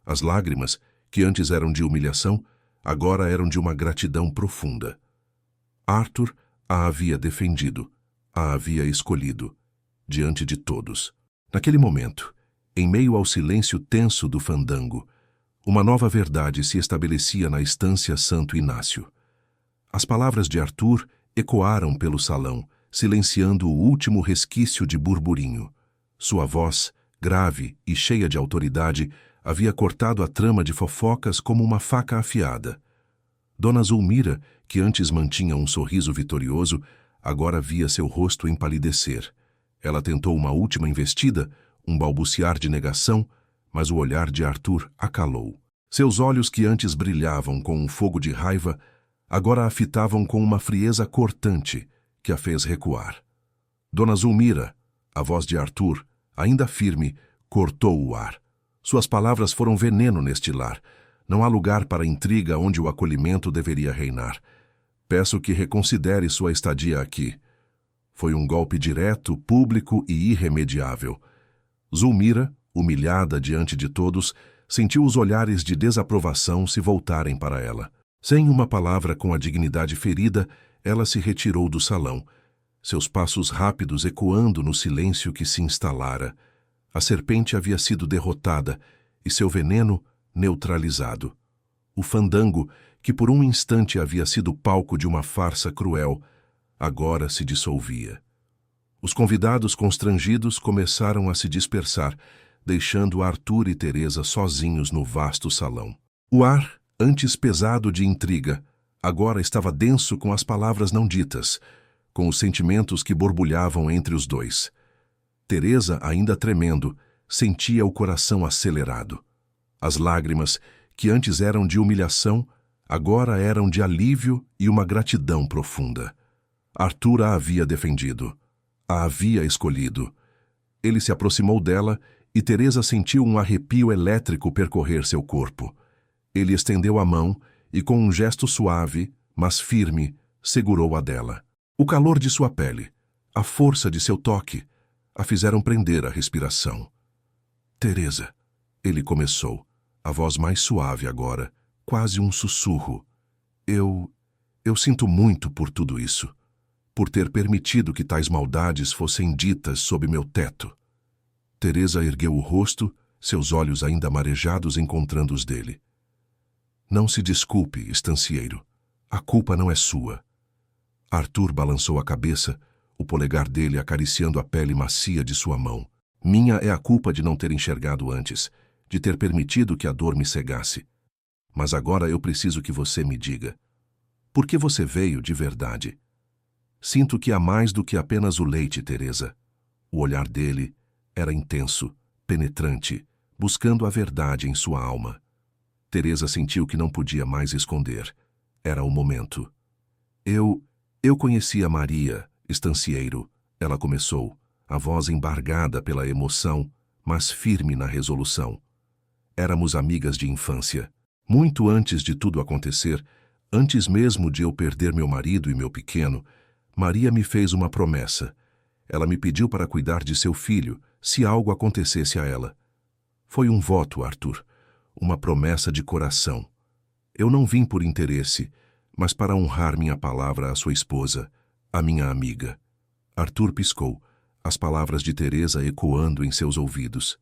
As lágrimas, que antes eram de humilhação, agora eram de uma gratidão profunda. Arthur a havia defendido, a havia escolhido, diante de todos. Naquele momento, em meio ao silêncio tenso do fandango, uma nova verdade se estabelecia na estância Santo Inácio. As palavras de Arthur ecoaram pelo salão, silenciando o último resquício de burburinho. Sua voz, grave e cheia de autoridade, havia cortado a trama de fofocas como uma faca afiada. Dona Zulmira, que antes mantinha um sorriso vitorioso, agora via seu rosto empalidecer. Ela tentou uma última investida, um balbuciar de negação, mas o olhar de Arthur a calou. Seus olhos, que antes brilhavam com um fogo de raiva, agora a fitavam com uma frieza cortante que a fez recuar. Dona Zulmira, a voz de Arthur, ainda firme, cortou o ar. Suas palavras foram veneno neste lar. Não há lugar para intriga onde o acolhimento deveria reinar. Peço que reconsidere sua estadia aqui. Foi um golpe direto, público e irremediável. Zulmira, humilhada diante de todos, sentiu os olhares de desaprovação se voltarem para ela. Sem uma palavra, com a dignidade ferida, ela se retirou do salão, seus passos rápidos ecoando no silêncio que se instalara. A serpente havia sido derrotada e seu veneno neutralizado. O fandango, que por um instante havia sido palco de uma farsa cruel, agora se dissolvia. Os convidados constrangidos começaram a se dispersar, deixando Arthur e Teresa sozinhos no vasto salão. O ar, antes pesado de intriga, agora estava denso com as palavras não ditas, com os sentimentos que borbulhavam entre os dois. Teresa, ainda tremendo, sentia o coração acelerado. As lágrimas, que antes eram de humilhação, agora eram de alívio e uma gratidão profunda. Arthur a havia defendido, a havia escolhido. Ele se aproximou dela e Teresa sentiu um arrepio elétrico percorrer seu corpo. Ele estendeu a mão e, com um gesto suave, mas firme, segurou a dela. O calor de sua pele, a força de seu toque, a fizeram prender a respiração. Teresa, ele começou, a voz mais suave agora, quase um sussurro. Eu sinto muito por tudo isso, por ter permitido que tais maldades fossem ditas sob meu teto. Teresa ergueu o rosto, seus olhos ainda marejados encontrando os dele. Não se desculpe, estancieiro. A culpa não é sua. Arthur balançou a cabeça, o polegar dele acariciando a pele macia de sua mão. Minha é a culpa de não ter enxergado antes, de ter permitido que a dor me cegasse. Mas agora eu preciso que você me diga. Por que você veio de verdade? Sinto que há mais do que apenas o leite, Teresa. O olhar dele era intenso, penetrante, buscando a verdade em sua alma. Teresa sentiu que não podia mais esconder. Era o momento. Eu conhecia Maria, estancieiro, ela começou, a voz embargada pela emoção, mas firme na resolução. Éramos amigas de infância. Muito antes de tudo acontecer, antes mesmo de eu perder meu marido e meu pequeno, Maria me fez uma promessa. Ela me pediu para cuidar de seu filho, se algo acontecesse a ela. Foi um voto, Arthur, uma promessa de coração. Eu não vim por interesse, mas para honrar minha palavra à sua esposa, a minha amiga. Arthur piscou, as palavras de Teresa ecoando em seus ouvidos.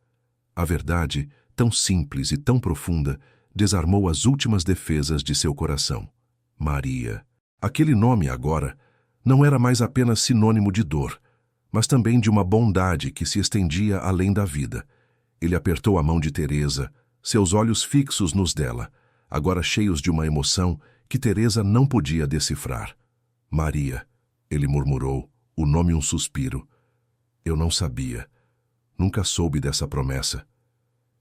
A verdade, tão simples e tão profunda, desarmou as últimas defesas de seu coração. Maria. Aquele nome agora não era mais apenas sinônimo de dor, mas também de uma bondade que se estendia além da vida. Ele apertou a mão de Teresa, seus olhos fixos nos dela, agora cheios de uma emoção que Teresa não podia decifrar. Maria, ele murmurou, o nome um suspiro. Eu não sabia. Nunca soube dessa promessa.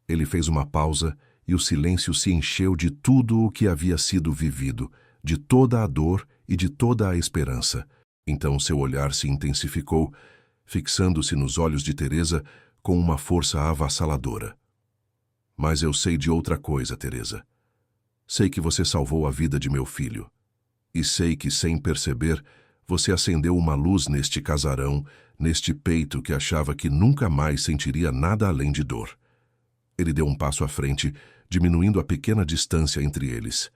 Ele fez uma pausa e o silêncio se encheu de tudo o que havia sido vivido, de toda a dor e de toda a esperança. Então seu olhar se intensificou, fixando-se nos olhos de Teresa com uma força avassaladora. Mas eu sei de outra coisa, Teresa. Sei que você salvou a vida de meu filho. E sei que, sem perceber, você acendeu uma luz neste casarão, neste peito que achava que nunca mais sentiria nada além de dor. Ele deu um passo à frente, diminuindo a pequena distância entre eles.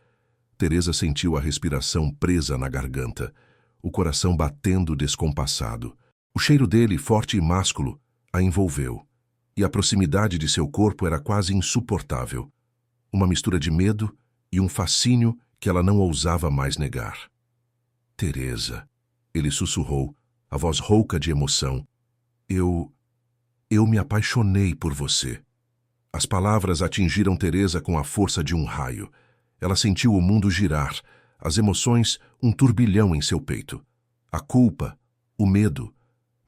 Teresa sentiu a respiração presa na garganta, o coração batendo descompassado. O cheiro dele, forte e másculo, a envolveu, e a proximidade de seu corpo era quase insuportável. Uma mistura de medo e um fascínio que ela não ousava mais negar. Teresa, ele sussurrou, a voz rouca de emoção. Eu me apaixonei por você. As palavras atingiram Teresa com a força de um raio. Ela sentiu o mundo girar, as emoções um turbilhão em seu peito. A culpa, o medo,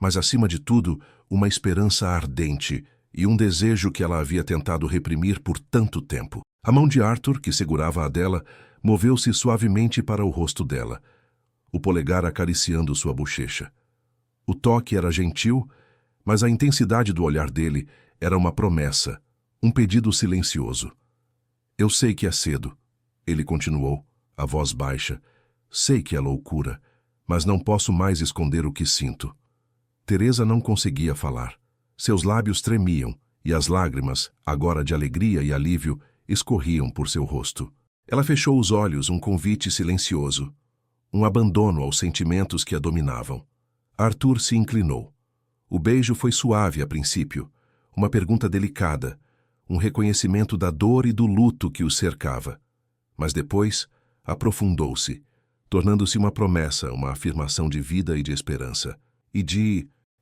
mas acima de tudo, uma esperança ardente e um desejo que ela havia tentado reprimir por tanto tempo. A mão de Arthur, que segurava a dela, moveu-se suavemente para o rosto dela, o polegar acariciando sua bochecha. O toque era gentil, mas a intensidade do olhar dele era uma promessa, um pedido silencioso. Eu sei que é cedo, ele continuou, a voz baixa. Sei que é loucura, mas não posso mais esconder o que sinto. Teresa não conseguia falar. Seus lábios tremiam e as lágrimas, agora de alegria e alívio, escorriam por seu rosto. Ela fechou os olhos, um convite silencioso, um abandono aos sentimentos que a dominavam. Arthur se inclinou. O beijo foi suave a princípio, uma pergunta delicada, um reconhecimento da dor e do luto que o cercava. Mas depois, aprofundou-se, tornando-se uma promessa, uma afirmação de vida e de esperança.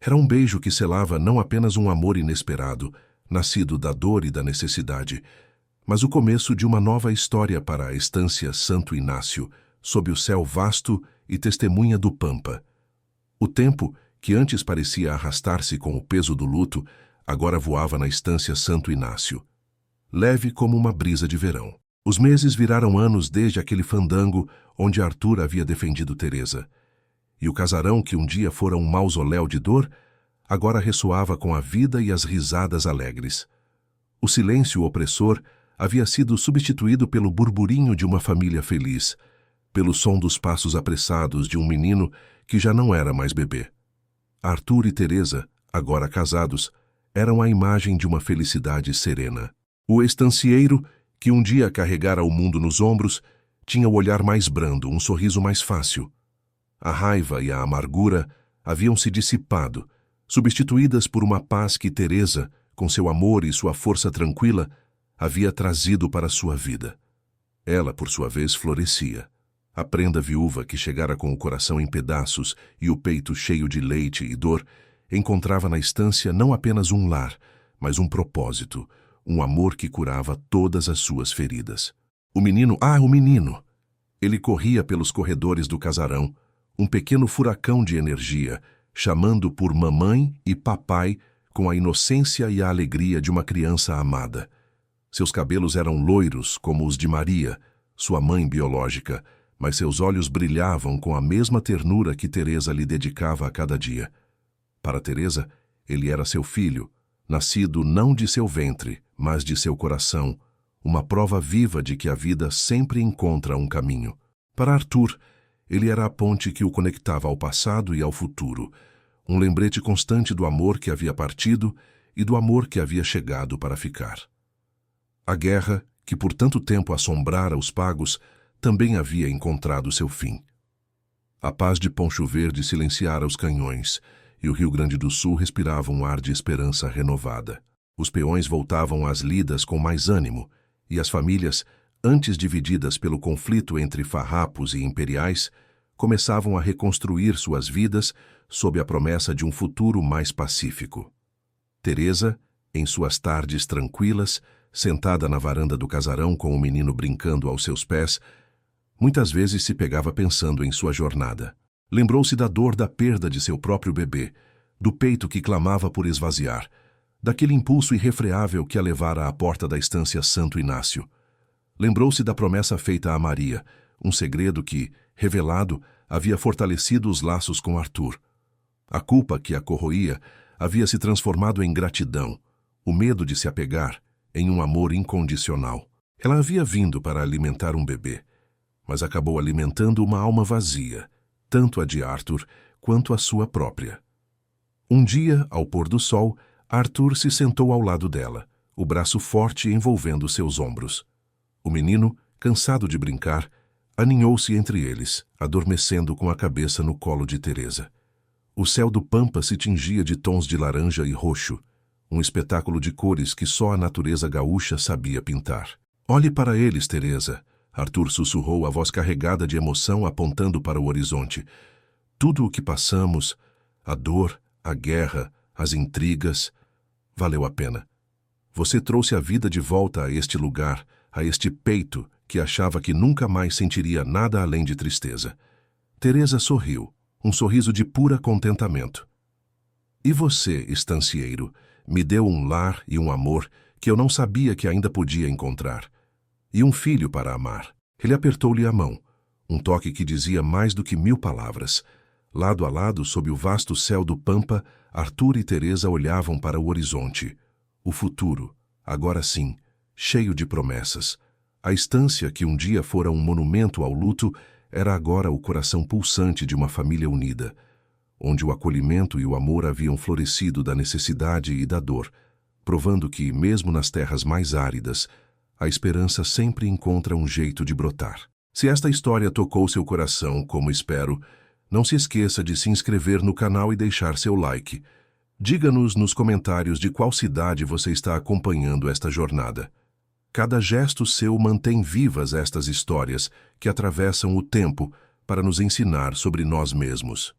Era um beijo que selava não apenas um amor inesperado, nascido da dor e da necessidade, mas o começo de uma nova história para a estância Santo Inácio, sob o céu vasto e testemunha do Pampa. O tempo, que antes parecia arrastar-se com o peso do luto, agora voava na estância Santo Inácio, leve como uma brisa de verão. Os meses viraram anos desde aquele fandango onde Arthur havia defendido Teresa. E o casarão que um dia fora um mausoléu de dor, agora ressoava com a vida e as risadas alegres. O silêncio opressor havia sido substituído pelo burburinho de uma família feliz, pelo som dos passos apressados de um menino que já não era mais bebê. Arthur e Teresa, agora casados, eram a imagem de uma felicidade serena. O estancieiro, que um dia carregara o mundo nos ombros, tinha o olhar mais brando, um sorriso mais fácil. A raiva e a amargura haviam se dissipado, substituídas por uma paz que Teresa, com seu amor e sua força tranquila, havia trazido para sua vida. Ela, por sua vez, florescia. A prenda viúva que chegara com o coração em pedaços e o peito cheio de leite e dor, encontrava na estância não apenas um lar, mas um propósito, um amor que curava todas as suas feridas. O menino, o menino! Ele corria pelos corredores do casarão, um pequeno furacão de energia, chamando por mamãe e papai com a inocência e a alegria de uma criança amada. Seus cabelos eram loiros como os de Maria, sua mãe biológica, mas seus olhos brilhavam com a mesma ternura que Teresa lhe dedicava a cada dia. Para Teresa, ele era seu filho, nascido não de seu ventre, mas de seu coração, uma prova viva de que a vida sempre encontra um caminho. Para Arthur, ele era a ponte que o conectava ao passado e ao futuro, um lembrete constante do amor que havia partido e do amor que havia chegado para ficar. A guerra, que por tanto tempo assombrara os pagos, também havia encontrado seu fim. A paz de Poncho Verde silenciara os canhões, e o Rio Grande do Sul respirava um ar de esperança renovada. Os peões voltavam às lidas com mais ânimo, e as famílias, antes divididas pelo conflito entre farrapos e imperiais, começavam a reconstruir suas vidas sob a promessa de um futuro mais pacífico. Teresa, em suas tardes tranquilas, sentada na varanda do casarão com o menino brincando aos seus pés, muitas vezes se pegava pensando em sua jornada. Lembrou-se da dor da perda de seu próprio bebê, do peito que clamava por esvaziar, daquele impulso irrefreável que a levara à porta da estância Santo Inácio. Lembrou-se da promessa feita a Maria, um segredo que, revelado, havia fortalecido os laços com Arthur. A culpa que a corroía havia se transformado em gratidão, o medo de se apegar em um amor incondicional. Ela havia vindo para alimentar um bebê, mas acabou alimentando uma alma vazia, tanto a de Arthur quanto a sua própria. Um dia, ao pôr do sol, Arthur se sentou ao lado dela, o braço forte envolvendo seus ombros. O menino, cansado de brincar, aninhou-se entre eles, adormecendo com a cabeça no colo de Teresa. O céu do Pampa se tingia de tons de laranja e roxo, um espetáculo de cores que só a natureza gaúcha sabia pintar. Olhe para eles, Teresa, Arthur sussurrou, a voz carregada de emoção apontando para o horizonte. Tudo o que passamos, a dor, a guerra, as intrigas, valeu a pena. Você trouxe a vida de volta a este lugar, a este peito que achava que nunca mais sentiria nada além de tristeza. Teresa sorriu, um sorriso de pura contentamento. E você, estancieiro, me deu um lar e um amor que eu não sabia que ainda podia encontrar. E um filho para amar. Ele apertou-lhe a mão, um toque que dizia mais do que 1000 palavras. Lado a lado, sob o vasto céu do Pampa, Arthur e Teresa olhavam para o horizonte. O futuro, agora sim, cheio de promessas. A estância, que um dia fora um monumento ao luto, era agora o coração pulsante de uma família unida, onde o acolhimento e o amor haviam florescido da necessidade e da dor, provando que, mesmo nas terras mais áridas, a esperança sempre encontra um jeito de brotar. Se esta história tocou seu coração, como espero, não se esqueça de se inscrever no canal e deixar seu like. Diga-nos nos comentários de qual cidade você está acompanhando esta jornada. Cada gesto seu mantém vivas estas histórias que atravessam o tempo para nos ensinar sobre nós mesmos.